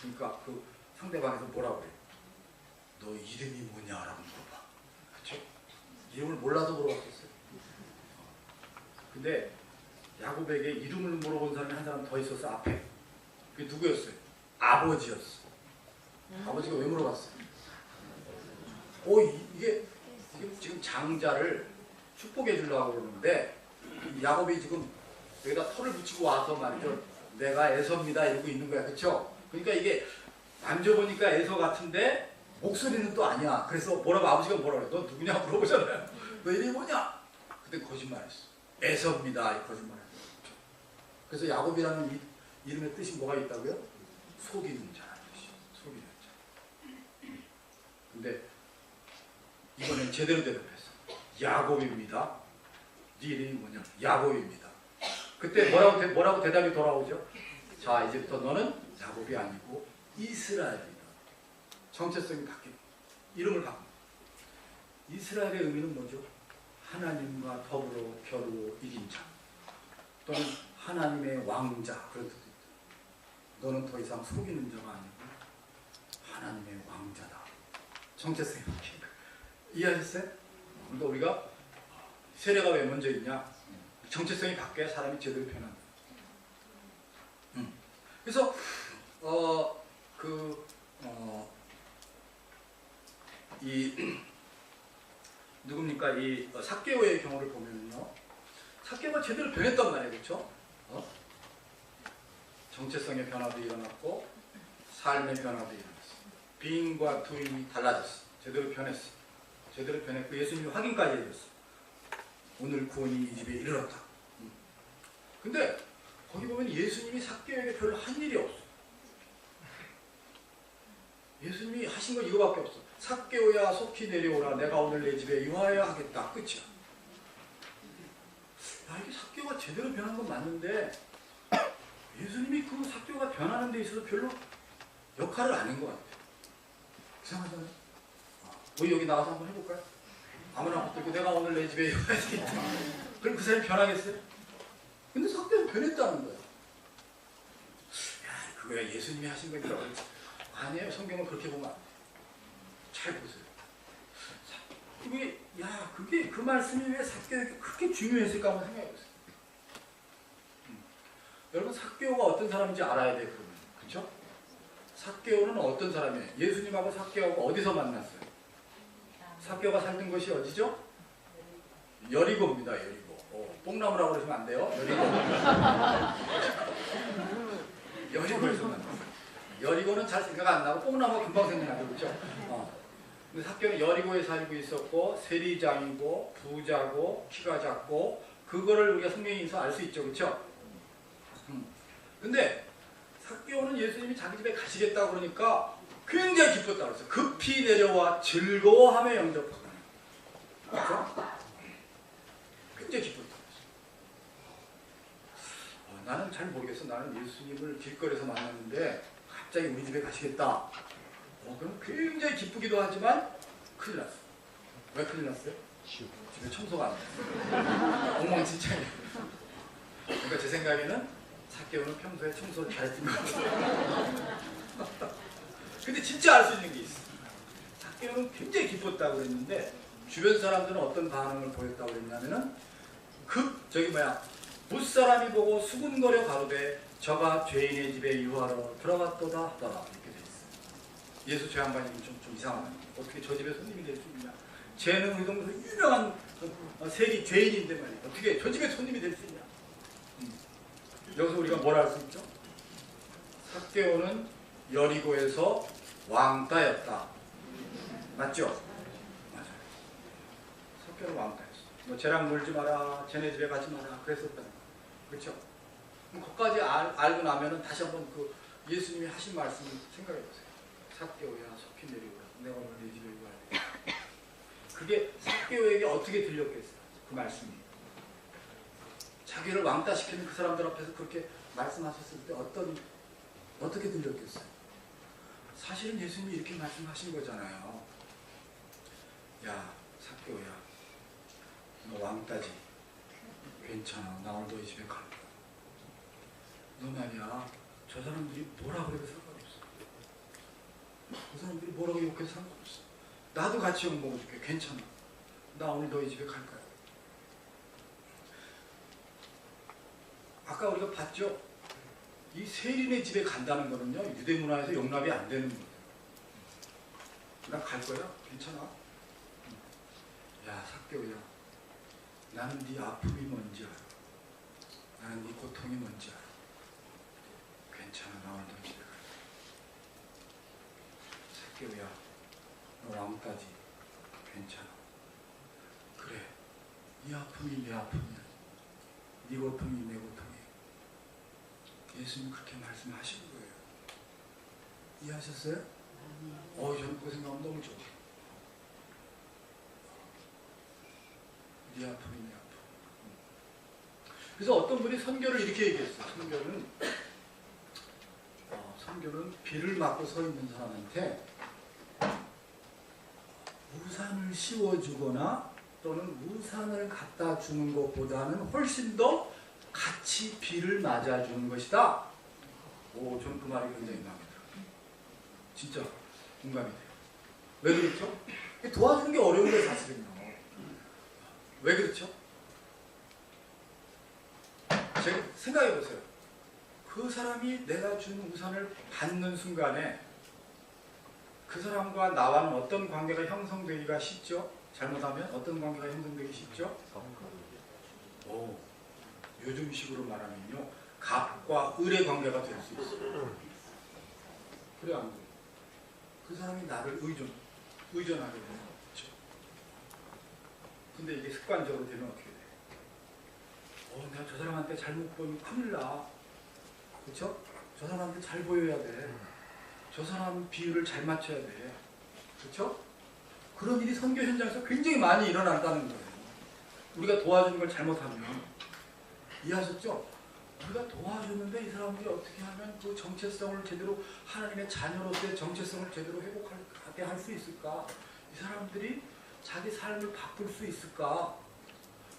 그러니까 그 상대방에서 뭐라고 그래? 너 이름이 뭐냐라고 물어봐. 그렇죠? 이름을 몰라서 물어봤겠어요. 근데 야곱에게 이름을 물어본 사람이 한 사람 더 있었어, 앞에. 그게 누구였어요? 아버지였어. 아버지가 왜 물어봤어요? 이게 지금 장자를 축복해 주려고 그러는데 야곱이 지금 여기다 털을 붙이고 와서 말이죠. 내가 에서입니다 이러고 있는 거야, 그렇죠? 그러니까 이게 만져보니까 에서 같은데 목소리는 또 아니야. 그래서 아버지가 뭐라 그래? 너 누구냐 물어보잖아요. 너 이름이 뭐냐? 그때 거짓말했어. 에서입니다. 이 거짓말했어. 그래서 야곱이라는 이름의 뜻이 뭐가 있다고요? 속이는 자라는 뜻이. 속이는 자. 근데 이번엔 제대로 대답했어. 야곱입니다. 네 이름이 뭐냐? 야곱입니다. 그때 뭐라고 대답이 돌아오죠? 자, 이제부터 너는 야곱이 아니고 이스라엘이다. 정체성이 바뀌고 이름을 바꾼다. 이스라엘의 의미는 뭐죠? 하나님과 더불어 겨루어 이긴 자, 또는 하나님의 왕자, 그런 뜻도 있다. 너는 더 이상 속이는 자가 아니고 하나님의 왕자다. 정체성이 바뀐 거야. 이해하셨어요? 그러니까 우리가 세례가 왜 먼저 있냐? 정체성이 바뀌어야 사람이 제대로 변한다. 그래서 누굽니까? 이 삭개오의 경우를 보면요, 삭개오가 제대로 변했단 말이에요, 그렇죠? 정체성의 변화도 일어났고 삶의 변화도 일어났어. 빙과 두인이 달라졌어. 제대로 변했어. 제대로 변했고 예수님이 확인까지 해줬어. 오늘 구원이 이 집에 이르렀다. 근데 거기 보면 예수님이 삭개오에게 별로 한 일이 없어. 예수님이 하신 건 이거밖에 없어. 삭개오야 속히 내려오라. 내가 오늘 내 집에 유하여 하겠다. 끝이야. 이게 삭개오가 제대로 변한 건 맞는데 예수님이 그 삭개오가 변하는 데 있어서 별로 역할을 안 한 것 같아요. 이상하잖아요. 우리 여기 나가서 한번 해볼까요? 아무나 못 들고 내가 오늘 내 집에 유하여 하겠다. 그럼 그 사람이 변하겠어요? 근데 삭개오는 변했다는 거야. 그거야 예수님이 하신 거니까 그렇지. 아니에요. 성경을 그렇게 보면 안 돼. 잘 보세요. 그게 그 말씀이 왜 삭개오에게 그렇게 중요했을까 한번 생각해보세요. 여러분 삭개오가 어떤 사람인지 알아야 돼. 그러면 그렇죠? 삭개오는 어떤 사람이에요? 예수님하고 삭개오가 어디서 만났어요? 삭개오가 살던 곳이 어디죠? 여리고입니다. 여리고. 뽕나무라고 그러시면 안 돼요. 여리고에서 만났어요. 여리고는 잘 생각 안 나고 뽕나무가 금방 생각나죠, 그렇죠? 근데 삭개오는 여리고에 살고 있었고 세리장이고 부자고 키가 작고 그거를 우리가 성경에서 알 수 있죠, 그렇죠? 근데 삭개오는 예수님이 자기 집에 가시겠다고 그러니까 굉장히 기뻤다고 그랬어요. 급히 내려와 즐거워하며 영접하고. 그렇죠? 굉장히 기뻤다고 그랬어요. 나는 잘 모르겠어. 나는 예수님을 길거리에서 만났는데 갑자기 우리 집에 가시겠다. 그럼 굉장히 기쁘기도 하지만 큰일 났어. 왜 큰일 났어요? 집에 청소가 안 돼. 엉망진창이야. 그러니까 제 생각에는 삭개오는 평소에 청소를 잘했던 것 같아요. 근데 진짜 알 수 있는 게 있어. 삭개오는 굉장히 기뻤다고 그랬는데 주변 사람들은 어떤 반응을 보였다고 그랬냐면은 무사람이 보고 수군거려 가로되 저가 죄인의 집에 유하러 들어갔도다 하더라. 이렇게 돼 있어요. 예수 죄 한 반이면 좀 이상하네. 어떻게 저 집에 손님이 될 수 있냐. 쟤는 우리 동네에서 유명한 세리 죄인인데 말이야. 어떻게 저 집에 손님이 될 수 있냐. 여기서 우리가 뭘 알 수 있죠? 삭개오는 여리고에서 왕따였다. 맞죠? 맞아요. 삭개오는 왕따였어. 너 쟤랑 놀지 마라. 쟤네 집에 가지 마라. 그랬었다는 거야. 그렇죠? 그럼 거기까지 알고 나면은 다시 한번 그 예수님이 하신 말씀을 생각해 보세요. 삭개오야 속히 내려오라. 내가 오늘 내 집에 유하여. 그게 삭개오에게 어떻게 들렸겠어요? 그 말씀이. 자기를 왕따시키는 그 사람들 앞에서 그렇게 말씀하셨을 때 어떻게 들렸겠어요? 사실은 예수님이 이렇게 말씀하신 거잖아요. 야, 삭개오야, 너 왕따지? 괜찮아, 나 오늘 너희 집에 갈 거야. 너 말이야, 저 사람들이 뭐라 그래도 상관없어. 그 사람들이 뭐라고 욕해도 상관없어. 나도 같이 욕 먹어줄게. 괜찮아. 나 오늘 너희 집에 갈 거야. 아까 우리가 봤죠? 이 세린의 집에 간다는 거는요, 유대문화에서 용납이 안 되는 거예요. 나 갈 거야? 괜찮아. 야, 삭개오야, 나는 네 아픔이 뭔지 알아. 나는 네 고통이 뭔지 알아. 괜찮아, 나 오늘 너희 집에 갈 거야. 삭개오야, 너 왕따지? 괜찮아. 그래, 이 아픔이 내 아픔이야. 네 고통이 내 고통이야. 예수님 그렇게 말씀하시는 거예요. 이해하셨어요? 저는 그거 생각하면 너무 좋아. 네 아픔이 내 아픔. 그래서 어떤 분이 선교를 이렇게 얘기했어요. 선교는 비를 맞고 서 있는 사람한테 우산을 씌워주거나 또는 우산을 갖다 주는 것보다는 훨씬 더 같이 비를 맞아주는 것이다. 저는 그 말이 굉장히 마음에 들어요. 진짜 공감이 돼요. 왜 그렇죠? 도와주는 게 어려운 거예요, 사실은요. 왜 그렇죠? 제가 생각해 보세요. 그 사람이 내가 준 우산을 받는 순간에 그 사람과 나와는 어떤 관계가 형성되기가 쉽죠? 잘못하면 어떤 관계가 형성되기 쉽죠? 요즘식으로 말하면요, 갑과 을의 관계가 될 수 있어요. 그래 안 그래? 그 사람이 나를 의존하게 되는 거죠. 근데 이게 습관적으로 되면 어떻게 돼? 내가 저 사람한테 잘못 보면 큰일 나. 그렇죠? 저 사람한테 잘 보여야 돼. 저 사람 비율을 잘 맞춰야 돼. 그렇죠? 그런 일이 선교 현장에서 굉장히 많이 일어난다는 거예요. 우리가 도와주는 걸 잘못하면. 이해하셨죠? 우리가 도와주는데 이 사람들이 어떻게 하면 그 정체성을 제대로, 하나님의 자녀로서의 정체성을 제대로 회복하게 할 수 있을까? 이 사람들이 자기 삶을 바꿀 수 있을까?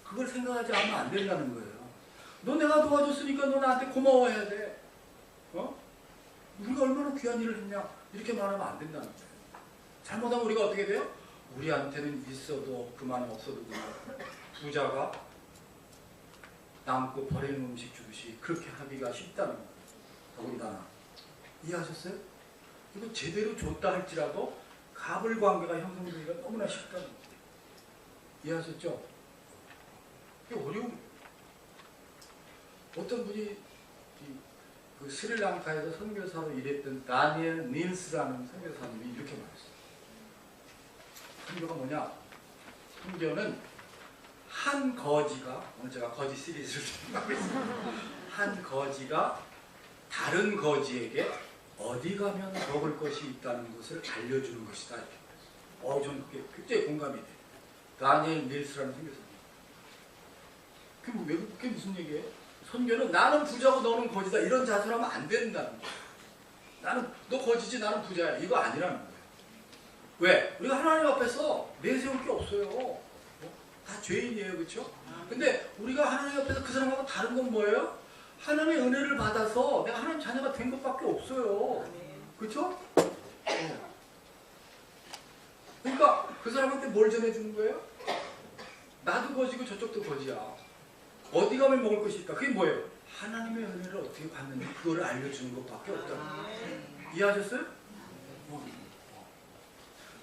그걸 생각하지 않으면 안 된다는 거예요. 너 내가 도와줬으니까 너 나한테 고마워해야 돼. 우리가 얼마나 귀한 일을 했냐? 이렇게 말하면 안 된다는 거예요. 잘못하면 우리가 어떻게 돼요? 우리한테는 있어도 없구만 없어도 그만. 부자가 남고 버리는 음식 주듯이 그렇게 하기가 쉽다는 거예요. 더군다나. 이해하셨어요? 이거 제대로 줬다 할지라도 갑을 관계가 형성되기가 너무나 쉽다는 거예요. 이해하셨죠? 이게 어려운. 어떤 분이 그 스리랑카에서 선교사로 일했던 다니엘 닐스라는 선교사님이 이렇게 말했어요. 선교가 뭐냐? 선교는 한 거지가, 오늘 제가 거지 시리즈를 하고 있습니다. 한 거지가 다른 거지에게 어디 가면 먹을 것이 있다는 것을 알려주는 것이다. 저는 그게 굉장히 공감이 돼요. 다니엘 닐스라는 선교사님. 그게 무슨 얘기예요? 선교는 나는 부자고 너는 거지다 이런 자세로 하면 안 된다는 거예요. 나는 너 거지지 나는 부자야 이거 아니라는 거예요. 왜? 우리가 하나님 앞에서 내세울 게 없어요. 다 죄인이에요, 그렇죠? 근데 우리가 하나님 앞에서 그 사람하고 다른 건 뭐예요? 하나님의 은혜를 받아서 내가 하나님 자녀가 된 것밖에 없어요. 그렇죠? 그러니까 그 사람한테 뭘 전해주는 거예요? 나도 거지고 저쪽도 거지야. 어디 가면 먹을 것이 있다. 그게 뭐예요? 하나님의 은혜를 어떻게 받는지 그거를 알려주는 것밖에 없다는 거예요. 이해하셨어요?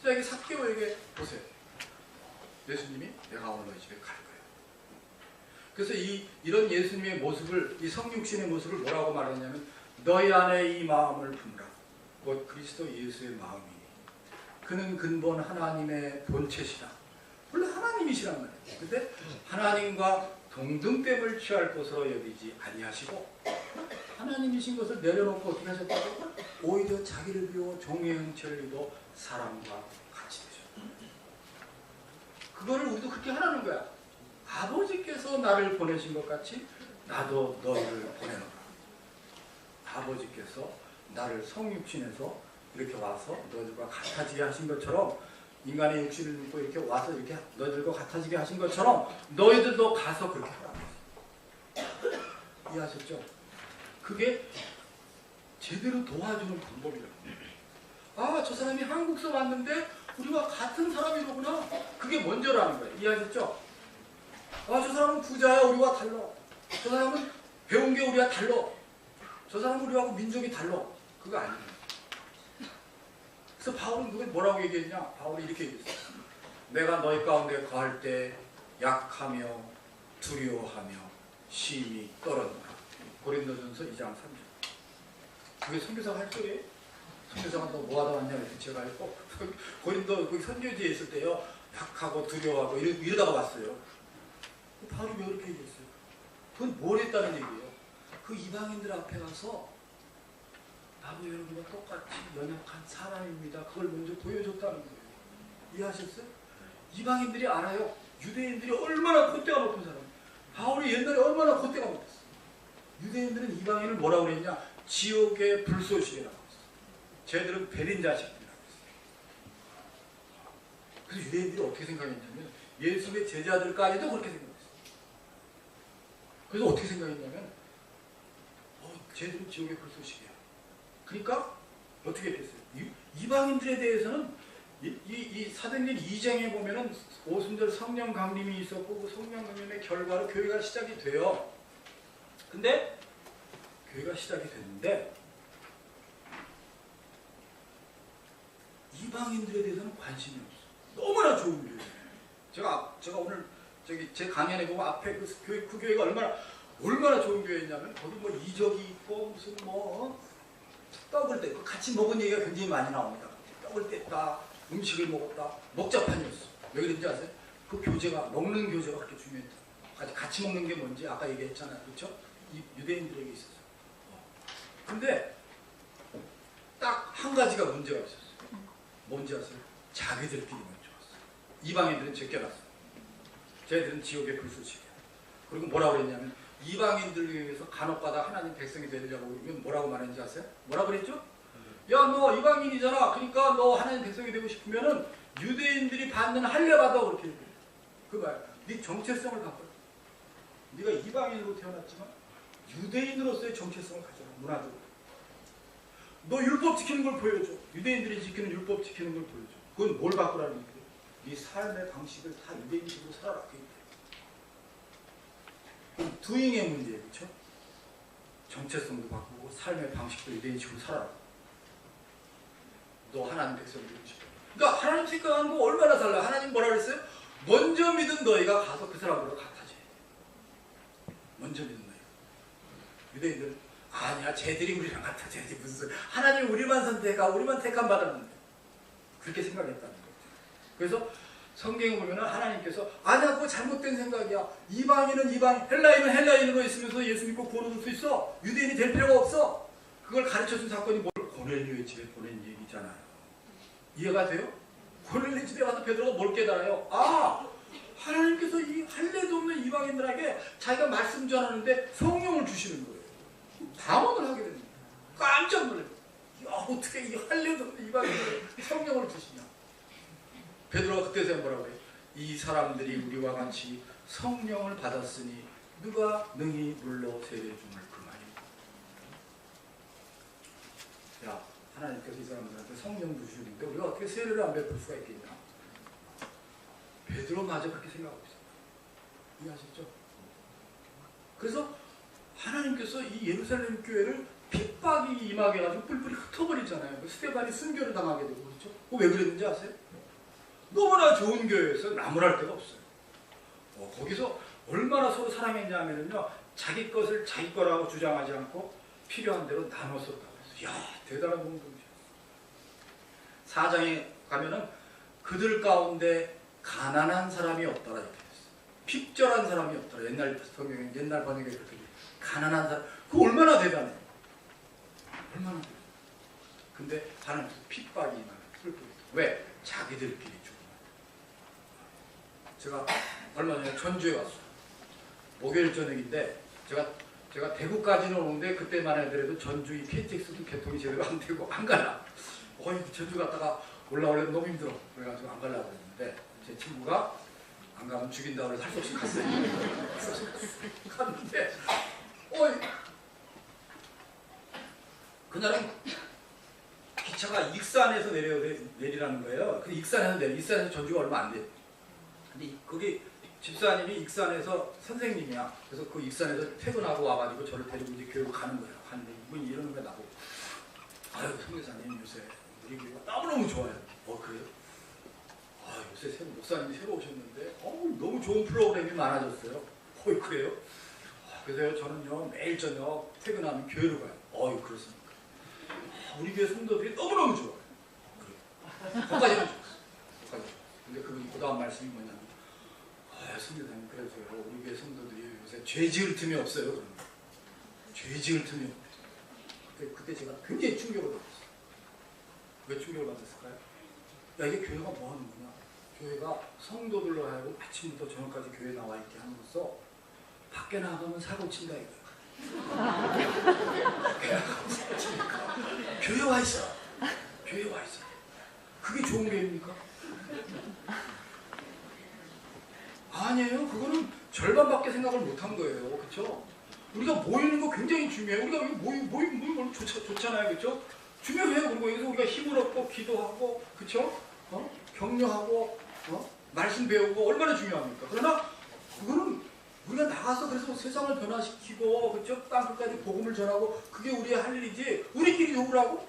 자, 이게 삭개오에게 보세요. 예수님이 내가 오늘 너희 집에 갈 거예요. 그래서 이런 예수님의 모습을, 이 성육신의 모습을 뭐라고 말했냐면 너희 안에 이 마음을 품으라. 곧 그리스도 예수의 마음이니 그는 근본 하나님의 본체시다. 원래 하나님이시란 말이에요. 근데 하나님과 동등됨을 취할 것으로 여기지 아니하시고 하나님이신 것을 내려놓고 어떻게 하셨다고? 오히려 자기를 비워 종의 형체를 입어 사람과 같이 되셨다. 그거를 우리도 그렇게 하라는 거야. 아버지께서 나를 보내신 것 같이 나도 너희를 보내노라. 아버지께서 나를 성육신에서 이렇게 와서 너희들과 같아지게 하신 것처럼 인간의 육신을 입고 이렇게 와서 이렇게 너희들과 같아지게 하신 것처럼 너희들도 가서 그렇게 하라. 이해하셨죠? 그게 제대로 도와주는 방법이라고. 아, 저 사람이 한국서 왔는데 우리와 같은 사람이로구나. 그게 먼저라는 거예요. 이해하셨죠? 아, 저 사람은 부자야. 우리와 달라. 저 사람은 배운 게 우리와 달라. 저 사람은 우리하고 민족이 달라. 그거 아니에요. 그래서 바울은 그걸 뭐라고 얘기했냐? 바울이 이렇게 얘기했어요. 내가 너희 가운데 거할 때 약하며 두려워하며 심히 떨었노라. 고린도전서 2장 3절. 그게 선교사가 할 소리예요? 선교사가 너 뭐하다 왔냐? 그래서 제가 고린도 거기 선교지에 있을 때요. 약하고 두려워하고 이러다가 왔어요. 바울이 왜 그렇게 얘기했어요? 그건 뭘 했다는 얘기예요? 그 이방인들 앞에 가서 나도 여러분과 똑같이 연약한 사람입니다. 그걸 먼저 보여줬다는 거예요. 이해하셨어요? 이방인들이 알아요. 유대인들이 얼마나 콧대가 높은 사람. 바울이 옛날에 얼마나 콧대가 높았어. 유대인들은 이방인을 뭐라고 그랬냐? 지옥의 불쏘시개라고 했어. 쟤들은 베린 자식들이라고 했어. 그래서 유대인들이 어떻게 생각했냐면 예수의 제자들까지도 그렇게 생각했어. 그래서 어떻게 생각했냐면 쟤들은 지옥의 불쏘시개야. 그러니까 어떻게 됐어요? 이방인들에 대해서는 이 사도행전 2장에 보면은 오순절 성령 강림이 있었고 그 성령 강림의 결과로 교회가 시작이 돼요. 근데 교회가 시작이 됐는데 이방인들에 대해서는 관심이 없어. 너무나 좋은 교회. 제가 오늘 제 강연에 보면 앞에 그 교회가 얼마나 좋은 교회였냐면 거기 뭐 이적이 있고 무슨 떡을 떼고 같이 먹은 얘기가 굉장히 많이 나옵니다. 떡을 뗐다, 음식을 먹었다, 먹자판이었어. 왜 그런지 아세요? 그 교제가, 먹는 교제가 그렇게 중요했다. 같이 먹는 게 뭔지 아까 얘기했잖아요. 그렇죠? 이 유대인들에게 있어서. 근데 딱 한 가지가 문제가 있었어요. 뭔지 아세요? 자기들끼리만 좋았어. 이방인들은 제껴놨어. 쟤들은 지옥의 불쏘시개야. 그리고 뭐라고 그랬냐면 이방인들을 위해서 간혹가다 하나님 백성이 되려고 그러면 뭐라고 말했는지 아세요? 뭐라고 그랬죠? 야, 너 이방인이잖아. 그러니까 너 하나님 백성이 되고 싶으면은 유대인들이 받는 할례 받아. 그렇게 얘기해. 그 말. 네 정체성을 바꿔. 네가 이방인으로 태어났지만 유대인으로서의 정체성을 가져라. 문화적으로. 너 율법 지키는 걸 보여줘. 유대인들이 지키는 율법 지키는 걸 보여줘. 그건 뭘 바꾸라는 얘기야? 네 삶의 방식을 다 유대인식으로 살아라. 두잉의 문제예요. 그렇죠? 정체성도 바꾸고 삶의 방식도 유대인식으로 살아라. 너 하나님 백성이 되고 싶어. 그러니까 하나님 생각하는 거 얼마나 달라. 하나님 뭐라 그랬어요? 먼저 믿은 너희가 가서 그 사람으로 같아져. 먼저 믿은 너희가. 유대인들은 아니야, 쟤들이 우리랑 같아. 쟤들이 무슨 하나님 우리만 선택하고 우리만 택함 받았는데 그렇게 생각했다는 거죠. 그래서 성경에 보면 하나님께서 아니야, 그거 잘못된 생각이야. 이방인은 이방인, 헬라인은 헬라인으로 있으면서 예수 믿고 구원 얻을 수 있어. 유대인이 될 필요가 없어. 그걸 가르쳐준 사건이 고넬료의 집에 보낸 얘기잖아요. 이해가 돼요? 고넬료 집에 가서 베드로가 뭘 깨달아요? 아, 하나님께서 이 할례도 없는 이방인들에게 자기가 말씀 전하는데 성령을 주시는 거예요. 당원을 하게 됩니다. 깜짝 놀라요. 야, 어떻게 이 할례도 없는 이방인들에게 성령을 주시냐? 베드로가 그때서야 뭐라고 해요? 이 사람들이 우리와 같이 성령을 받았으니 누가 능히 물러 세례 줌을 그 말이야. 야, 하나님께서 이 사람들한테 성령 주시는데 우리가 어떻게 세례를 안 베풀 수가 있겠냐? 베드로마저 그렇게 생각하고 있어요. 이해하시죠? 그래서 하나님께서 이 예루살렘 교회를 핍박이 임하게 해가지고 뿔뿔이 흩어버리잖아요. 스데반이 순교를 당하게 되고 그렇죠? 왜 그랬는지 아세요? 너무나 좋은 교회에서 나무랄 데가 없어요. 거기서 얼마나 서로 사랑했냐 하면요, 자기 것을 자기 거라고 주장하지 않고 필요한 대로 나눠서 가고 있어요. 이야, 대단한 공동체였어요. 4장에 가면은 그들 가운데 가난한 사람이 없더라 이렇게 했어요. 핍절한 사람이 없더라. 옛날 성경에, 옛날 번역에 그렇게 가난한 사람, 그거 얼마나 대단해. 얼마나 대단해. 근데 하나님께서 핍박이 임하는 슬프게. 왜? 자기들끼리 죽어. 제가 얼마 전에 전주에 왔어요. 목요일 저녁인데 제가 대구까지는 오는데 그때만 해도 전주 이 KTX도 개통이 제대로 안 되고 안 가나. 제주 갔다가 올라오려면 너무 힘들어. 그래가지고 안 가려고 했는데 제 친구가 안 가면 죽인다고 해서 할 수 없이 갔어요. 갔는데 그날은 기차가 익산에서 내리라는 거예요. 그 익산에서 전주가 얼마 안 돼. 근데 거기 집사님이 익산에서 선생님이야. 그래서 그 익산에서 퇴근하고 와가지고 저를 데리고 이제 교회로 가는 거예요. 가는데 이분이 이러는 거야 나보고. 아유 선교사님 요새 우리 교회가 너무너무 좋아요. 그래요? 요새 목사님이 새로 오셨는데 너무 좋은 프로그램이 많아졌어요. 그래요? 그래서 저는요 매일 저녁 퇴근하면 교회로 가요. 그렇습니까? 우리 교회 성도들이 너무너무 좋아요. 그래요. 거기까지는 좋았어. 근데 그분이 그 다음 말씀이 뭐냐면 성교사님 그래서요 우리 교회 성도들이 요새 죄 지을 틈이 없어요. 그런 거. 죄 지을 틈이 없어요. 그때 제가 굉장히 충격을 받았어요. 왜 충격을 받았을까요? 이게 교회가 뭐 하는 거냐? 교회가 성도들로 하여금 아침부터 저녁까지 교회에 나와 있게 함으로써 밖에 나가면 사고 친다 이거야. 밖에 나가면 사고 치니까 교회 와 있어. 교회 와 있어. 그게 좋은 교회입니까? 아니에요. 그거는 절반밖에 생각을 못한 거예요. 그렇죠? 우리가 모이는 거 굉장히 중요해요. 우리가 모이는 건 좋잖아요. 그렇죠? 중요해요. 그리고 여기서 우리가 힘을 얻고 기도하고 그렇죠? 격려하고 말씀 배우고 얼마나 중요합니까? 그러나 그거는 우리가 나가서 그래서 세상을 변화시키고 그렇죠? 땅끝까지 복음을 전하고 그게 우리의 할 일이지 우리끼리 욕을하고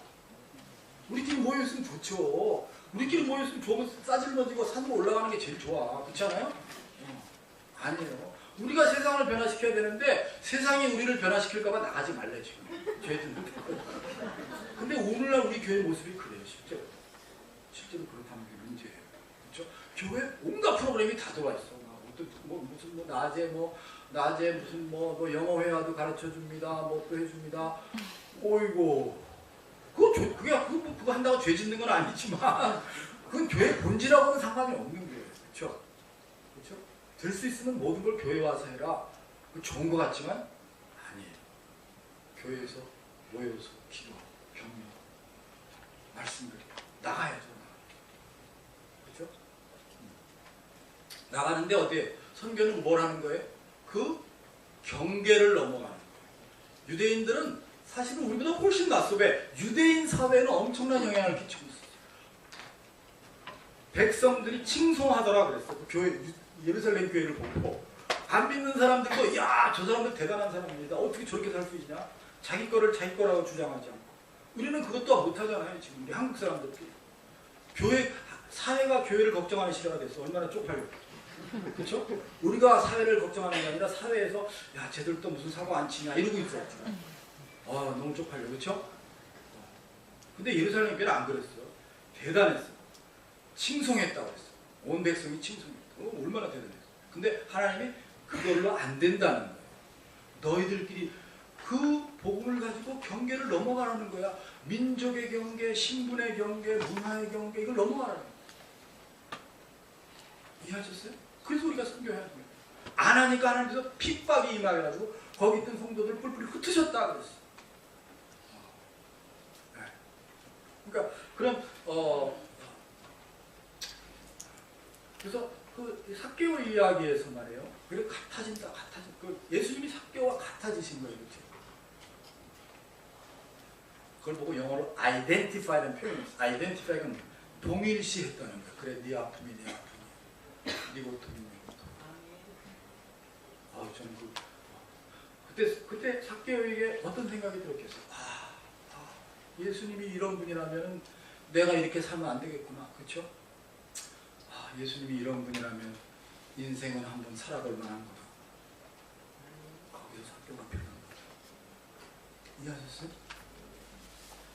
우리끼리 모여있으면 좋죠. 우리끼리 모여있으면 좋으면 싸질러지고 산으로 올라가는 게 제일 좋아. 그렇지 않아요? 아니에요. 우리가 세상을 변화시켜야 되는데 세상이 우리를 변화시킬까 봐 나가지 말래 지금. 죄든 근데 오늘날 우리 교회 모습이 그래요. 실제로 그렇다는 게 문제예요. 그렇죠? 교회 온갖 프로그램이 다 들어와 있어. 무슨 낮에 무슨 영어 회화도 가르쳐 줍니다. 또 해줍니다. 어이고 그거 한다고 죄 짓는 건 아니지만 그건 교회 본질하고는 상관이 없는 거예요. 그렇죠? 그렇죠? 될 수 있으면 모든 걸 교회 와서 해라. 좋은 것 같지만 아니에요. 교회에서 모여서 기도하고 격려 말씀드리고 나가야죠. 그렇죠? 나가는데 어때요? 선교는 뭘 하는 거예요? 그 경계를 넘어가는 거예요. 유대인들은 사실은 우리보다 훨씬 낫어. 왜? 유대인 사회는 엄청난 영향을 끼치고 있어요. 백성들이 칭송하더라 그랬어. 그 교회, 예루살렘 교회를 보고 안 믿는 사람들도 야, 저 사람들 대단한 사람입니다. 어떻게 저렇게 살 수 있냐? 자기 거를 자기 거라고 주장하지 않고. 우리는 그것도 못하잖아요. 지금 우리 한국 사람들끼리. 사회가 교회를 걱정하는 시대가 됐어. 얼마나 쪽팔려. 그렇죠? 우리가 사회를 걱정하는 게 아니라 사회에서 야, 쟤들 또 무슨 사고 안 치냐 이러고 있어요. 너무 쪽팔려. 그렇죠? 근데 예루살렘 교회는 안 그랬어요. 대단했어. 칭송했다고 했어. 온 백성이 칭송했다. 얼마나 대단했어. 근데 하나님이 그걸로 안 된다는 거예요. 너희들끼리 그 복음을 가지고 경계를 넘어가라는 거야. 민족의 경계, 신분의 경계, 문화의 경계 이걸 넘어가라는 거야. 이해하셨어요? 그래서 우리가 선교해야 돼요. 안 하니까 하나님께서 핍박이 임하여가지고 거기 있던 성도들 뿔뿔이 흩으셨다 그랬어. 그러니까 그래서 그 삭개오 이야기에서 말이에요. 그래 같아진다. 예수님이 삭개오와 같아지신 거예요. 그렇죠? 그걸 보고 영어로 identify라는 표현이 있어요. identify가 동일시했다는 거예요. 그래 네 아픔이 내 아픔이, 네 고통이 내 고통. 저는 그때 삭개오에게 어떤 생각이 들었겠어요? 예수님이 이런 분이라면 내가 이렇게 살면 안 되겠구나. 그렇죠? 예수님이 이런 분이라면 인생은 한번 살아볼 만한 거다. 거기서 삭개오가 표현한 거다. 이해하셨어요?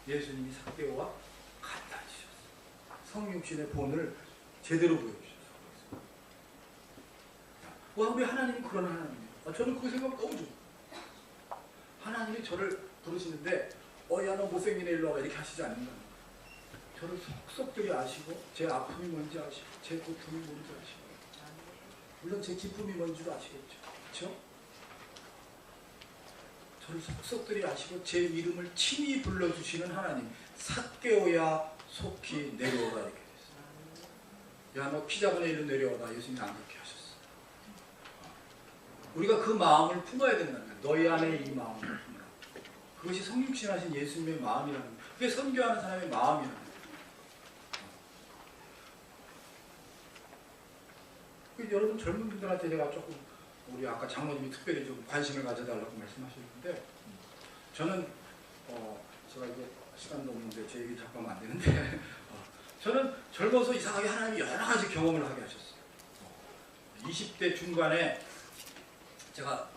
예수님이 삭개오와 같아지셨어요. 성육신의 본을 제대로 보여주셨어요. 우리 하나님은 그런 하나님이에요. 저는 그 생각 너무 좋아요. 하나님이 저를 부르시는데 야 너 못생기네 일로 와봐 이렇게 하시지 않는다는 거예요. 저를 속속들이 아시고 제 아픔이 뭔지 아시고 제 고통이 뭔지 아시고 물론 제 기쁨이 뭔지도 아시겠죠. 그렇죠? 저를 속속들이 아시고 제 이름을 친히 불러주시는 하나님. 삭개오야 속히 내려오라 이렇게 됐어요. 야, 너 키 작은 애 일로 내려와라. 예수님이 안 그렇게 하셨어. 우리가 그 마음을 품어야 된다는 거예요. 너희 안에 이 마음을 품으라. 그것이 성육신하신 예수님의 마음이라는 거예요. 그게 선교하는 사람의 마음이라는 거예요. 여러분 젊은 분들한테 제가 조금 우리 아까 장모님이 특별히 좀 관심을 가져달라고 말씀하셨는데 저는 제가 이제 시간도 없는데 제 얘기 자꾸 하면 안 되는데 저는 젊어서 이상하게 하나님이 여러 가지 경험을 하게 하셨어요. 20대 중반에 제가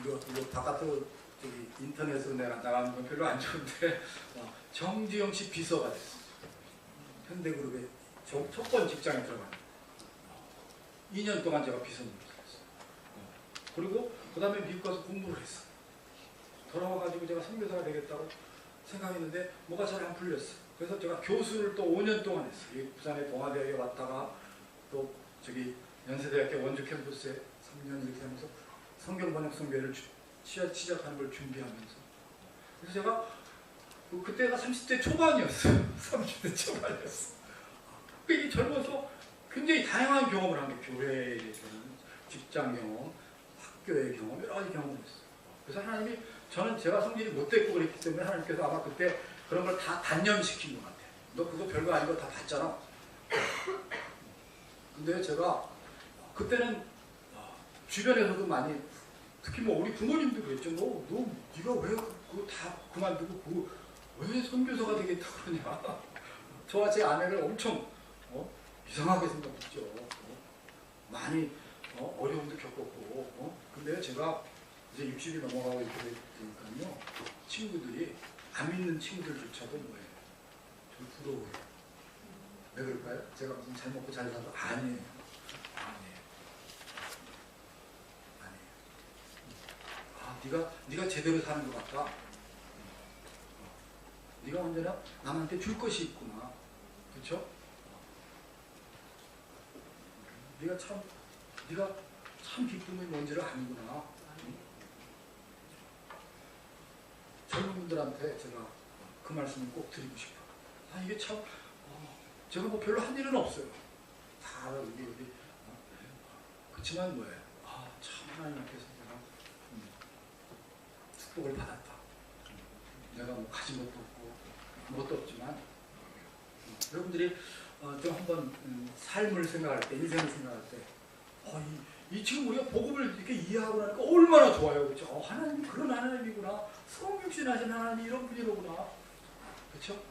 이거 바깥으로 저기 인터넷으로 내가 나가는 건 별로 안 좋은데 정지영 씨 비서가 됐어요. 현대그룹의 첫 번째 직장에 들어갔는데 2년 동안 제가 비서님을 했어요. 그리고 그 다음에 미국 가서 공부를 했어요. 돌아와가지고 제가 선교사가 되겠다고 생각했는데 뭐가 잘 안 풀렸어요. 그래서 제가 교수를 또 5년 동안 했어요. 부산의 동아대학에 왔다가 또 저기 연세대학교 원주 캠퍼스에 3년 이렇게 하면서 성경번역 선교회를 시작하는 걸 준비하면서 그래서 제가 그때가 30대 초반이었어요. 30대 초반이었어요. 그러니까 젊어서 굉장히 다양한 경험을 한 게 교회에 대해서는 직장 경험, 학교의 경험, 여러 가지 경험을 했어요. 그래서 하나님이 저는 제가 성질이 못됐고 그랬기 때문에 하나님께서 아마 그때 그런 걸 다 단념시킨 것 같아요. 너 그거 별거 아닌 거 다 봤잖아. 근데 제가 그때는 주변에서도 많이 특히 뭐 우리 부모님도 그랬죠. 네가 왜 그거 다 그만두고 왜 선교사가 되겠다 그러냐. 저와 제 아내를 엄청 이상하게 생각했죠. 많이 어려움도 겪었고 근데 제가 이제 60이 넘어가고 이렇게 되니까요 친구들이 안 믿는 친구들조차도 뭐예요? 좀 부러워요. 왜 그럴까요? 제가 무슨 잘 먹고 잘 살도 아니에요. 네가 제대로 사는 것 같다. 네가 언제나 남한테 줄 것이 있구나. 그렇죠? 네가 참 기쁨이 뭔지를 아는구나. 젊은 분들한테 제가 그 말씀을 꼭 드리고 싶어요. 이게 참 제가 뭐 별로 한 일은 없어요. 다 우리 그렇지만 뭐예요? 참 하나님 앞에서 내가 축복을 받았다. 내가 뭐 가진 것도 없고 아무것도 없지만 여러분들이 좀 한번 삶을 생각할 때, 인생을 생각할 때 이 지금 우리가 복음을 이렇게 이해하고 나니까 얼마나 좋아요. 그렇죠? 하나님이 그런 하나님이구나. 성육신하신 하나님이 이런 분이로구나. 그렇죠?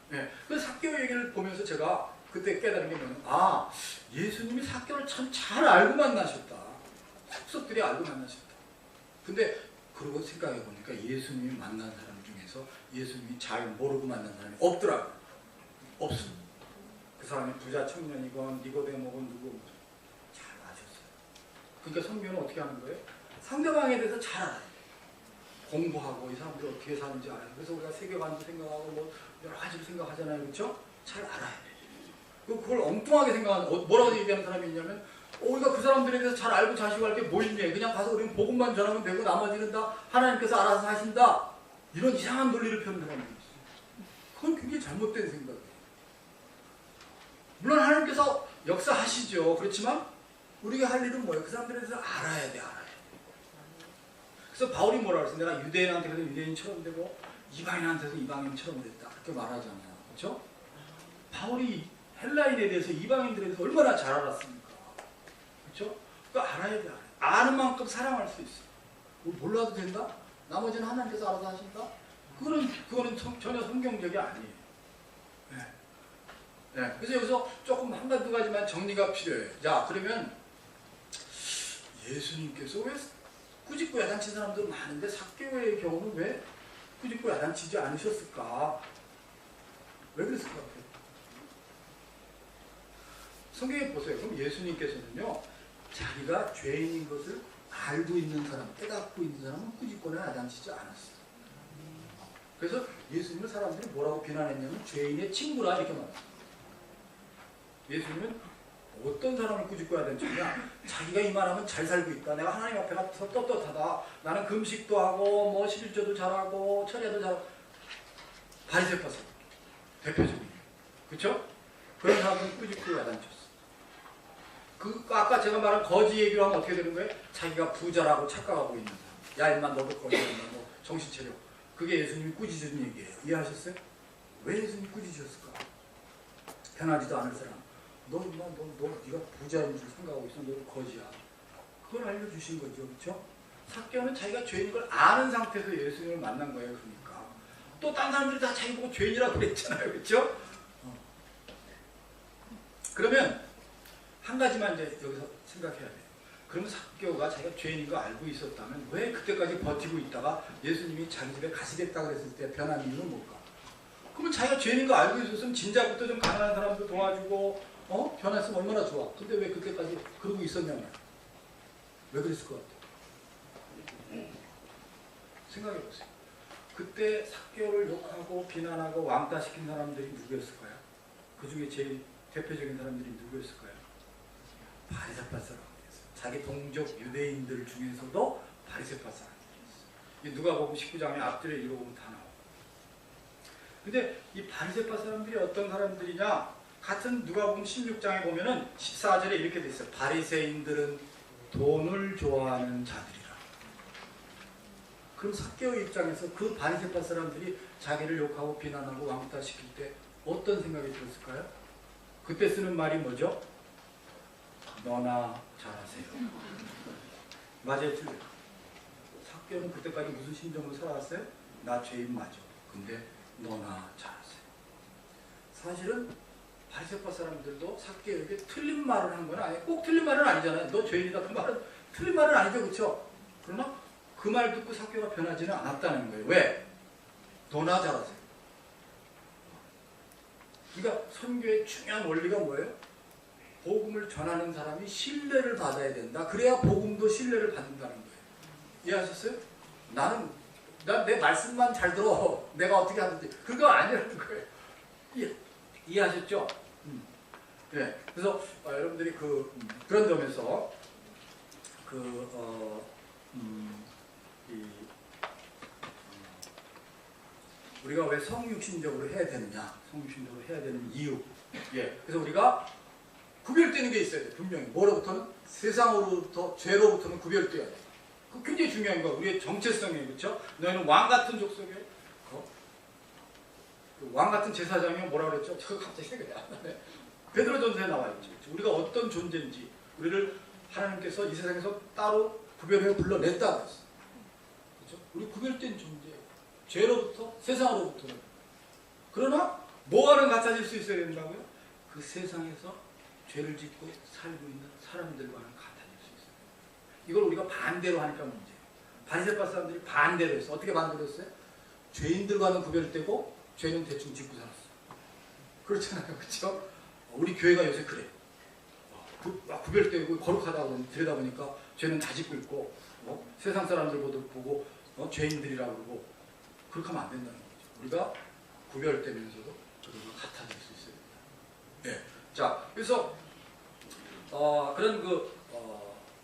네. 그 삭개오 얘기를 보면서 제가 그때 깨달은 게 뭐냐면 예수님이 삭개오를 참 잘 알고 만나셨다. 속속들이 알고 만나셨다. 근데 그러고 생각해 보니까 예수님이 만난 사람 중에서 예수님이 잘 모르고 만난 사람이 없더라고요. 없습니다. 그 사람이 부자 청년이건 니고데모건 누구 잘 아셨어요. 그러니까 성경은 어떻게 하는 거예요? 상대방에 대해서 잘 알아요. 공부하고 이 사람들이 어떻게 사는지 알아요. 그래서 우리가 세계관도 생각하고 뭐 여러 가지를 생각하잖아요. 그렇죠? 잘 알아야 돼요. 그걸 엉뚱하게 생각하는 뭐라고 얘기하는 사람이 있냐면 우리가 그 사람들에 대해서 잘 알고 자시고 할 게 뭐 있냐. 그냥 가서 우리는 복음만 전하면 되고 나머지는 다 하나님께서 알아서 하신다. 이런 이상한 논리를 펴는 사람이 있어요. 그건 굉장히 잘못된 생각이에요. 물론 하나님께서 역사하시죠. 그렇지만 우리가 할 일은 뭐예요? 그 사람들에 대해서 알아야 돼. 그래서 바울이 뭐라고 했어요? 내가 유대인한테 그래도 유대인처럼 되고 이방인한테도 이방인처럼 됐다. 그렇게 말하잖아요. 그렇죠? 바울이 헬라인에 대해서 이방인들에 대해서 얼마나 잘 알았습니까? 그렇죠? 그거 알아야 돼. 아는 만큼 사랑할 수 있어요. 몰라도 된다? 나머지는 하나님께서 알아서 하신다? 그거는 전혀 성경적이 아니에요. 네. 그래서 여기서 조금 두 가지만 정리가 필요해요. 자, 그러면 예수님께서 왜 꾸짖고 야단친 사람들은 많은데 삭개오의 경우는 왜 꾸짖고 야단치지 않으셨을까? 왜 그랬을 것 같아요? 성경에 보세요. 그럼 예수님께서는요, 자기가 죄인인 것을 알고 있는 사람, 깨닫고 있는 사람은 꾸짖거나 야단치지 않았어요. 그래서 예수님을 사람들이 뭐라고 비난했냐면 죄인의 친구라 이렇게 말했어요. 예수님은 어떤 사람을 꾸짖고 야단치냐? 자기가 이만하면 잘 살고 있다. 내가 하나님 앞에 가서 떳떳하다. 나는 금식도 하고 뭐 11조도 잘하고 철야도 잘하고. 바리새파 사람 대표적인 그렇죠? 그런 사람들은 꾸짖고 야단쳤어. 아까 제가 말한 거지 얘기로 하면 어떻게 되는 거예요? 자기가 부자라고 착각하고 있는 사람. 야 인마 너도 거지야 인마 너 정신 차려. 그게 예수님이 꾸짖은 얘기예요. 이해하셨어요? 왜 예수님이 꾸짖으셨을까? 변하지도 않을 사람. 너 인마 네가 부자인 줄 생각하고 있어. 너 거지야. 그걸 알려주신 거죠. 그렇죠? 삭개오는 자기가 죄인 걸 아는 상태에서 예수님을 만난 거예요. 그러니까. 또 딴 사람들이 다 자기 보고 죄인이라고 그랬잖아요. 그렇죠? 그러면 한 가지만 이제 여기서 생각해야 돼요. 그러면 삭개오가 자기가 죄인인 거 알고 있었다면 왜 그때까지 버티고 있다가 예수님이 자기 집에 가시겠다 그랬을 때 변한 이유는 뭘까? 그러면 자기가 죄인인 거 알고 있었으면 진작부터 좀 가난한 사람도 도와주고 변했으면 얼마나 좋아. 근데 왜 그때까지 그러고 있었냐면 왜 그랬을 것 같아요? 생각해보세요. 그때 삭개오를 욕하고 비난하고 왕따시킨 사람들이 누구였을까요? 그 중에 제일 대표적인 사람들이 누구였을까요? 바리새파 사람들이었어요. 자기 동족 유대인들 중에서도 바리새파 사람들이었어요. 누가복음 19장의 앞들에 읽어보면 다 나와요. 근데 이 바리새파 사람들이 어떤 사람들이냐? 같은 누가복음 16장에 보면은 14절에 이렇게 돼 있어요. 바리새인들은 돈을 좋아하는 자들이라. 그럼 삭개오 입장에서 그 바리새파 사람들이 자기를 욕하고 비난하고 왕따시킬 때 어떤 생각이 들었을까요? 그때 쓰는 말이 뭐죠? 너나 잘하세요. 맞아요, 틀려요. 삭개오는 그때까지 무슨 심정으로 살아왔어요? 나 죄인 맞아. 근데 너나 잘하세요. 사실은 바리새파 사람들도 삭개오에게 틀린 말을 한 건 아니에요. 꼭 틀린 말은 아니잖아요. 너 죄인이다. 그 말은 틀린 말은 아니죠, 그렇죠? 그러나 그 말 듣고 삭개오가 변하지는 않았다는 거예요. 왜? 너나 잘하세요. 그러니까 선교의 중요한 원리가 뭐예요? 복음을 전하는 사람이 신뢰를 받아야 된다. 그래야 복음도 신뢰를 받는다는 거예요. 이해하셨어요? 난 내 말씀만 잘 들어. 내가 어떻게 하든지. 그거 아니라는 거예요. 이해하셨죠? 네. 그래서 여러분들이 그런 점에서 우리가 왜 성육신적으로 해야 되느냐? 성육신적으로 해야 되는 이유. 예. 그래서 우리가 구별되는 게 있어야 돼. 분명히. 뭐로부터는? 세상으로부터, 죄로부터는 구별돼야 돼. 그 굉장히 중요한 거야. 우리의 정체성이에요. 그렇죠? 너희는 왕 같은 족속이에요. 왕 같은 제사장이면 뭐라 그랬죠? 저 갑자기 생각이 안 나네. 베드로전서에 나와 있죠. 우리가 어떤 존재인지 우리를 하나님께서 이 세상에서 따로 구별해 불러냈다고 했어요. 그렇죠? 우리 구별된 존재예요. 죄로부터 세상으로부터는. 그러나 뭐와는 같아질 수 있어야 된다고요? 그 세상에서 죄를 짓고 살고 있는 사람들과는 같아질 수 있어요. 이걸 우리가 반대로 하니까 문제예요. 바리새파 사람들이 반대로 했어. 어떻게 반대로 했어요? 죄인들과는 구별되고 죄는 대충 짓고 살았어. 그렇잖아요. 그렇죠? 우리 교회가 요새 그래. 구별되고 거룩하다고 들여다보니까 죄는 다 짓고 있고 세상 사람들 보고 죄인들이라고 그러고 그렇게 하면 안 된다는 거죠. 우리가 구별되면서도 같아질 수 있어야 됩니다. 네. 자, 그래서 그런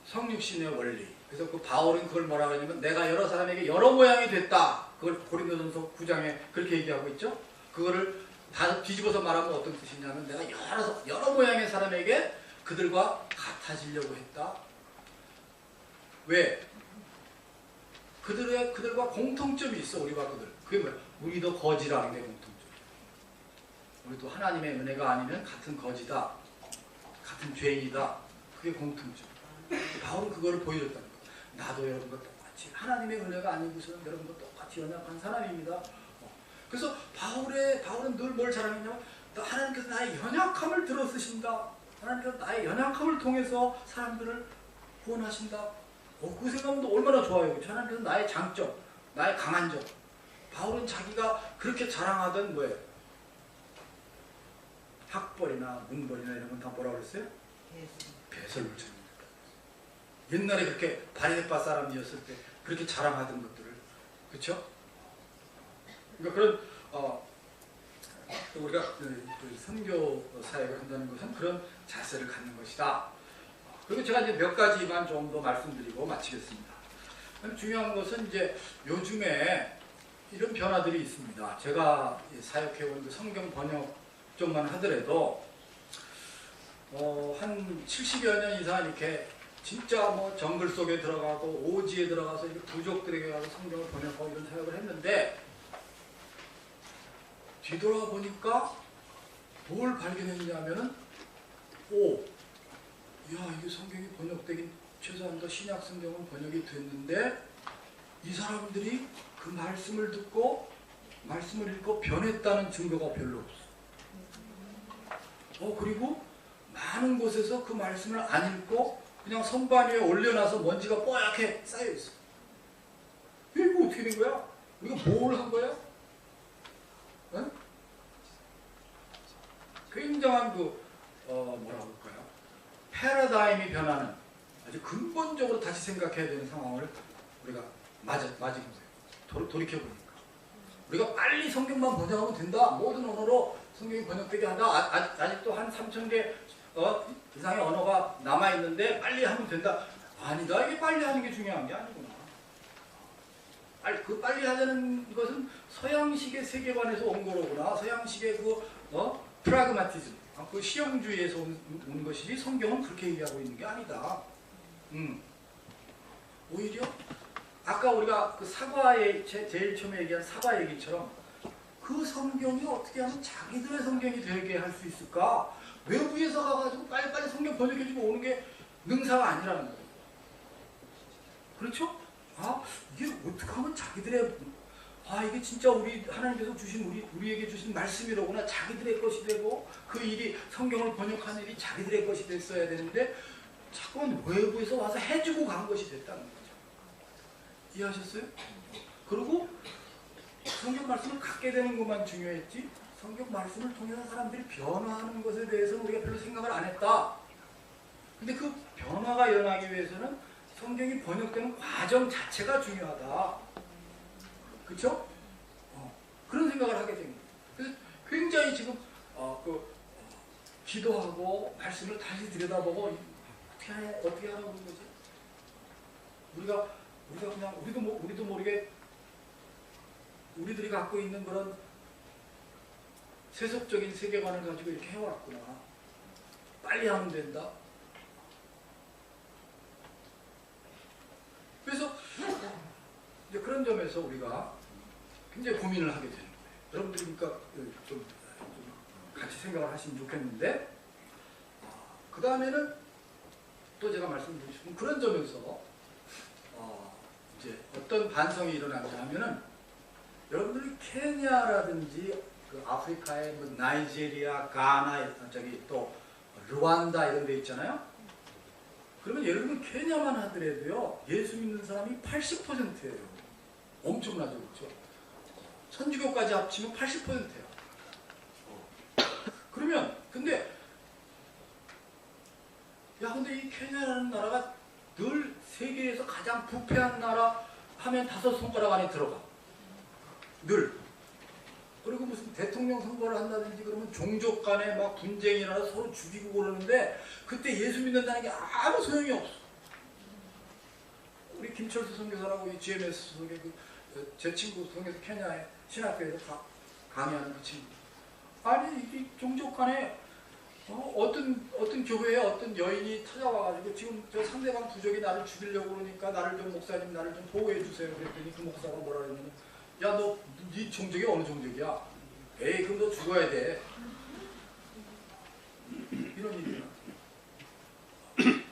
성육신의 원리. 그래서 바울은 그걸 뭐라 그러냐면 내가 여러 사람에게 여러 모양이 됐다. 그걸 고린도전서 9장에 그렇게 얘기하고 있죠. 그거를 다 뒤집어서 말하면 어떤 뜻이냐면 내가 여러 모양의 사람에게 그들과 같아지려고 했다. 왜? 그들과 공통점이 있어. 우리와 그들. 그게 뭐야? 우리도 거지라는 게 공통점이야. 우리도 하나님의 은혜가 아니면 같은 거지다. 같은 죄인이다. 그게 공통점. 바울은 그거를 보여줬다는 거야. 나도 여러분과 똑같이 하나님의 은혜가 아니고서는 여러분과 똑같이 연약한 사람입니다. 그래서 바울은 늘 뭘 자랑했냐면 하나님께서 나의 연약함을 들어 쓰신다. 하나님께서 나의 연약함을 통해서 사람들을 구원하신다. 그 생각은 얼마나 좋아요. 하나님께서 나의 장점, 나의 강한 점. 바울은 자기가 그렇게 자랑하던 뭐예요? 학벌이나 문벌이나 이런 건 다 뭐라고 그랬어요? 배설물처럼. 옛날에 그렇게 바리새파 사람이었을 때 그렇게 자랑하던 것들을, 그렇죠? 그러니까 그런 우리가 선교 사역을 한다는 것은 그런 자세를 갖는 것이다. 그리고 제가 이제 몇 가지만 좀 더 말씀드리고 마치겠습니다. 중요한 것은 이제 요즘에 이런 변화들이 있습니다. 제가 사역해온 그 성경 번역 쪽만 하더라도 한 70여 년 이상 이렇게 진짜 뭐 정글 속에 들어가고 오지에 들어가서 이렇게 부족들에게 가서 성경을 번역하고 이런 사역을 했는데 뒤돌아보니까 뭘 발견했냐면은 이게 성경이 번역되긴 최소한 더 신약 성경은 번역이 됐는데 이 사람들이 그 말씀을 듣고 말씀을 읽고 변했다는 증거가 별로 없어. 그리고 많은 곳에서 그 말씀을 안 읽고 그냥 선반 위에 올려놔서 먼지가 뽀얗게 쌓여있어. 이거 어떻게 된 거야? 우리가 뭘 한 거야? 응? 굉장한 뭐라고 할까요? 패러다임이 변하는 아주 근본적으로 다시 생각해야 되는 상황을 우리가 돌이켜보니까 우리가 빨리 성경만 번역하면 된다. 모든 언어로 성경이 번역되게 한다. 아직도 한 3,000개 이상의 언어가 남아있는데 빨리 하면 된다. 아니다. 이게 빨리 하는 게 중요한 게 아니구나. 빨리 하자는 것은 서양식의 세계관에서 온 거로구나. 서양식의 프라그마티즘, 그 실용주의에서 온 것이지 성경은 그렇게 얘기하고 있는 게 아니다. 오히려 아까 우리가 그 사과의 제일 처음에 얘기한 사과 얘기처럼 그 성경이 어떻게 하면 자기들의 성경이 되게 할 수 있을까? 외부에서 가가지고 빨리빨리 성경 번역해주고 오는 게 능사가 아니라는 거예요. 그렇죠? 이게 어떻게 하면 자기들의 이게 진짜 우리 하나님께서 주신 우리에게 주신 말씀이로구나. 자기들의 것이 되고 그 일이 성경을 번역하는 일이 자기들의 것이 됐어야 되는데 자꾸만 외부에서 와서 해주고 간 것이 됐다는 거죠. 이해하셨어요? 그리고 성경 말씀을 갖게 되는 것만 중요했지 성경 말씀을 통해서 사람들이 변화하는 것에 대해서는 우리가 별로 생각을 안 했다. 근데 그 변화가 일어나기 위해서는 성경이 번역되는 과정 자체가 중요하다. 그렇죠? 그런 생각을 하게 된 거예요. 그래서 굉장히 지금 기도하고 말씀을 다시 들여다보고 어떻게 하라고 하는 거지? 우리가 그냥 우리도 모르게 우리들이 갖고 있는 그런 세속적인 세계관을 가지고 이렇게 해왔구나. 빨리 하면 된다. 그래서 이제 그런 점에서 우리가 굉장히 고민을 하게 되는 거예요. 여러분들이 그러니까 좀 같이 생각을 하시면 좋겠는데 그 다음에는 또 제가 말씀드리고 싶은 그런 점에서 이제 어떤 반성이 일어나냐 하면은 여러분들이 케냐라든지 그 아프리카의 뭐 나이지리아, 가나, 또 르완다 이런 데 있잖아요. 그러면 예를 들면 케냐만 하더라도요 예수 믿는 사람이 80%예요. 엄청나죠, 그렇죠? 선지교까지 합치면 80%예요. 그러면 근데 이 케냐라는 나라가 늘 세계에서 가장 부패한 나라 하면 5손가락 안에 들어가. 늘. 그리고 무슨 대통령 선거를 한다든지 그러면 종족 간에 막 분쟁이 일어나서 서로 죽이고 그러는데 그때 예수 믿는다는 게 아무 소용이 없어. 우리 김철수 선교사라고 이 GMS 소속의 제 친구 선교사 케냐의 신학교에서 강의하는 그 친구. 아니 이게 종족 간에 어떤 교회에 어떤 여인이 찾아와가지고 지금 저 상대방 부족이 나를 죽이려고 그러니까 나를 좀 목사님 나를 좀 보호해 주세요. 그랬더니 그 목사가 뭐라 그러냐면 야 너 네 종족이 어느 종족이야? 에이 그럼 너 죽어야 돼. 이런 얘기야.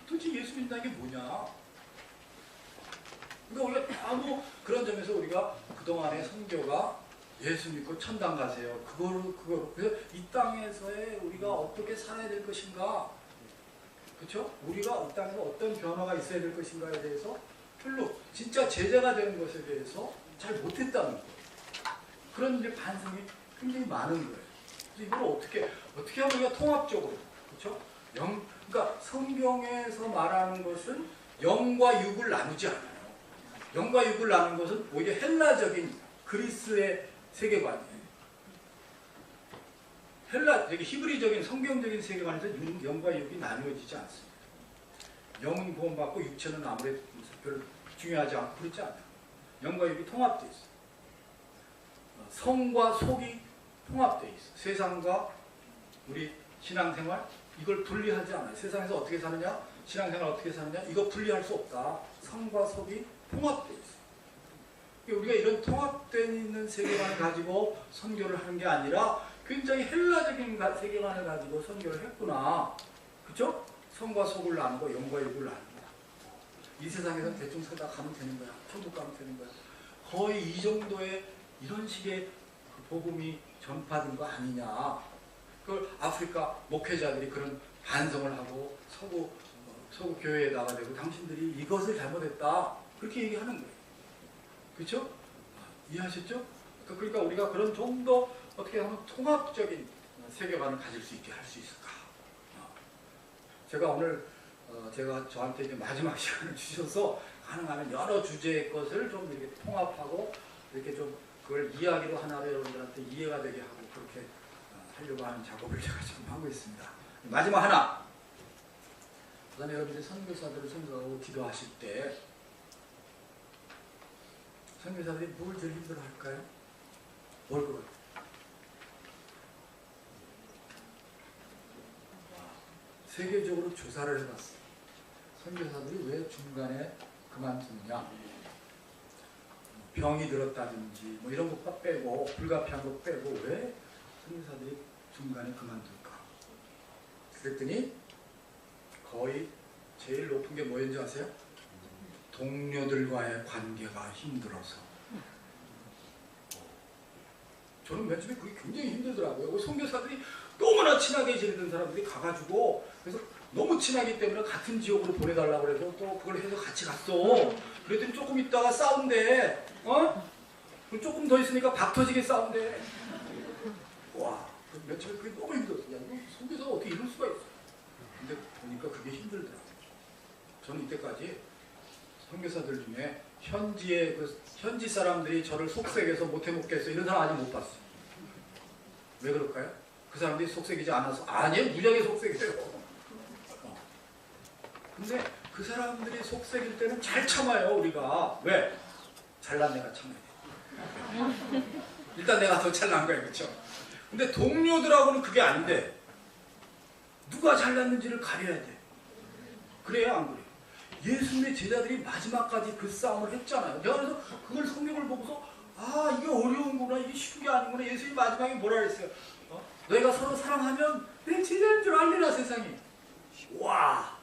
도대체 예수 믿는다는 게 뭐냐? 그러니까 우리가 그런 점에서 우리가 그동안의 선교가 예수 믿고 천당 가세요. 그거로. 그래서 이 땅에서의 우리가 어떻게 살아야 될 것인가? 그렇죠? 우리가 이 땅에서 어떤 변화가 있어야 될 것인가에 대해서 별로 진짜 제자가 되는 것에 대해서 잘 못했다는 거예요. 그런 이제 반성이 굉장히 많은 거예요. 그래서 이걸 어떻게 하면 우리가 통합적으로, 그렇죠? 그러니까 성경에서 말하는 것은 영과 육을 나누지 않아요. 영과 육을 나누는 것은 오히려 헬라적인 그리스의 세계관이에요. 히브리적인 성경적인 세계관에서 영과 육이 나누어지지 않습니다. 영은 구원받고 육체는 아무래도 별로 중요하지 않고 그렇지 않아요. 영과 육이 통합되어 있어요. 성과 속이 통합되어 있어. 세상과 우리 신앙생활 이걸 분리하지 않아요. 세상에서 어떻게 사느냐, 신앙생활 어떻게 사느냐 이거 분리할 수 없다. 성과 속이 통합되어 있어. 우리가 이런 통합되어 있는 세계관을 가지고 선교를 하는 게 아니라 굉장히 헬라적인 세계관을 가지고 선교를 했구나. 그렇죠? 성과 속을 나누고 영과 육을 나눕니다. 이 세상에서 대충 살다 가면 되는 거야. 천국 가면 되는 거야. 거의 이 정도의 이런 식의 복음이 전파된 거 아니냐. 그걸 아프리카 목회자들이 그런 반성을 하고 서구 교회에다가 대고 당신들이 이것을 잘못했다. 그렇게 얘기하는 거예요. 그렇죠? 이해하셨죠? 그러니까 우리가 그런 좀 더 어떻게 하면 통합적인 세계관을 가질 수 있게 할 수 있을까? 제가 오늘 제가 저한테 이제 마지막 시간을 주셔서 가능하면 여러 주제의 것을 좀 이렇게 통합하고 이렇게 좀 그걸 이야기로 하나로 여러분들한테 이해가 되게 하고 그렇게 하려고 하는 작업을 제가 지금 하고 있습니다. 마지막 하나. 그다음에 여러분들이 선교사들을 생각하고 기도하실 때 선교사들이 뭘 제일 힘들어할까요? 뭘 그럴까요? 세계적으로 조사를 해봤어요. 선교사들이 왜 중간에 그만두느냐? 병이 들었다든지 뭐 이런 것 빼고 불가피한 것 빼고 왜 선교사들이 중간에 그만둘까? 그랬더니 거의 제일 높은 게 뭐였는지 아세요? 동료들과의 관계가 힘들어서. 저는 맨 처음에 그게 굉장히 힘들더라고요. 선교사들이 너무나 친하게 지내던 사람들이 가가지고 그래서 너무 친하기 때문에 같은 지역으로 보내달라고 그래서 또 그걸 해서 같이 갔어. 그랬더니 조금 있다가 싸운대. 그럼 조금 더 있으니까 박 터지게 싸운대. 와, 맨 처음에 그게 너무 힘들었어. 야, 이거 선교사가 어떻게 이럴 수가 있어. 근데 보니까 그게 힘들더라고요. 저는 이때까지 선교사들 중에 현지 사람들이 저를 속색해서 못해 먹겠어 이런 사람 아직 못 봤어요. 왜 그럴까요? 그 사람들이 속색이지 않아서 아니에요. 무지하게 속색해요. 근데 그 사람들이 속색일 때는 잘 참아요. 우리가. 왜? 잘난 내가 참아야 돼. 일단 내가 더 잘난 거야. 그렇죠? 근데 동료들하고는 그게 안 돼. 누가 잘났는지를 가려야 돼. 그래야 안 그래요? 예수님의 제자들이 마지막까지 그 싸움을 했잖아요. 내가 그래서 그걸 성경을 보고서 아 이게 어려운구나. 이게 쉬운 게 아니구나. 예수님이 마지막에 뭐라 그랬어요? 너희가 서로 사랑하면 내 제자인 줄 알리라 세상이. 와,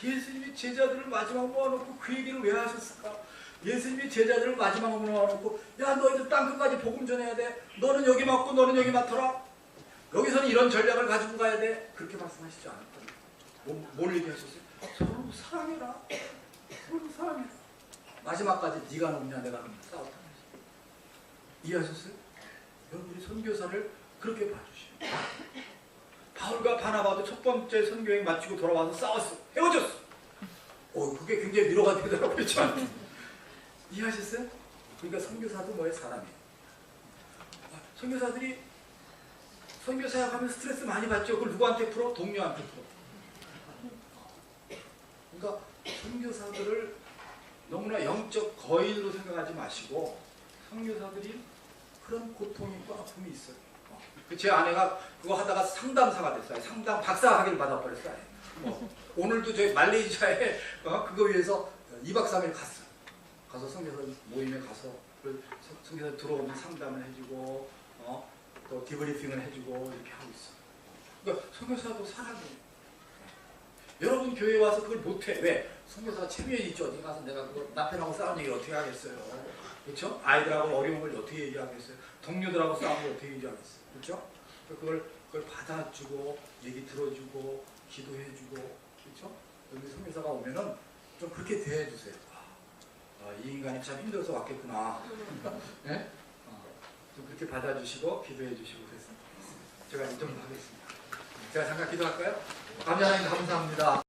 예수님이 제자들을 마지막 모아놓고 그 얘기를 왜 하셨을까? 예수님이 제자들을 마지막 모아놓고 야 너희들 땅끝까지 복음 전해야 돼. 너는 여기 맡고 너는 여기 맡아라. 여기서는 이런 전략을 가지고 가야 돼. 그렇게 말씀하시지 않았거든요. 뭘 얘기하셨어요? 서로 사랑해라. 서로 사랑해라. 마지막까지 네가 놈이냐 내가 놈이냐 싸웠다면서. 이해하셨어요? 여러분들이 선교사를 그렇게 봐주시오. 바울과 바나바도 첫 번째 선교행 마치고 돌아와서 싸웠어. 헤어졌어. 그게 굉장히 위로가 되더라고요. 저한테. 이해하셨어요? 그러니까 선교사도 뭐예요? 사람이에요. 선교사들이 선교사역 하면 스트레스 많이 받죠. 그걸 누구한테 풀어? 동료한테 풀어. 그러니까 선교사들을 너무나 영적 거인으로 생각하지 마시고 선교사들이 그런 고통이 있고 아픔이 있어요. 제 아내가 그거 하다가 상담사가 됐어요. 상담 박사 학위를 받아버렸어요. 오늘도 저희 말레이시아에 그거 위해서 2박 3일 갔어요. 가서 선교사 모임에 가서 선교사 들어오면 상담을 해주고 또 디브리핑을 해주고 이렇게 하고 있어요. 그러니까 선교사도 사람이에요. 여러분 교회에 와서 그걸 못해. 왜? 선교사가 체면이 있죠. 어디 가서 내가 그거 남편하고 싸운 얘기를 어떻게 하겠어요. 그렇죠? 아이들하고 어려운 걸 어떻게 얘기하겠어요. 동료들하고 싸운 걸 어떻게 얘기하겠어요. 그렇죠? 그걸 받아주고 얘기 들어주고 기도해주고 그렇죠? 여기 선교사가 오면은 좀 그렇게 대해주세요. 이 인간이 참 힘들어서 왔겠구나. 네? 좀 그렇게 받아주시고 기도해주시고 그랬습니다. 제가 이 정도 하겠습니다. 제가 잠깐 기도할까요? 감사합니다.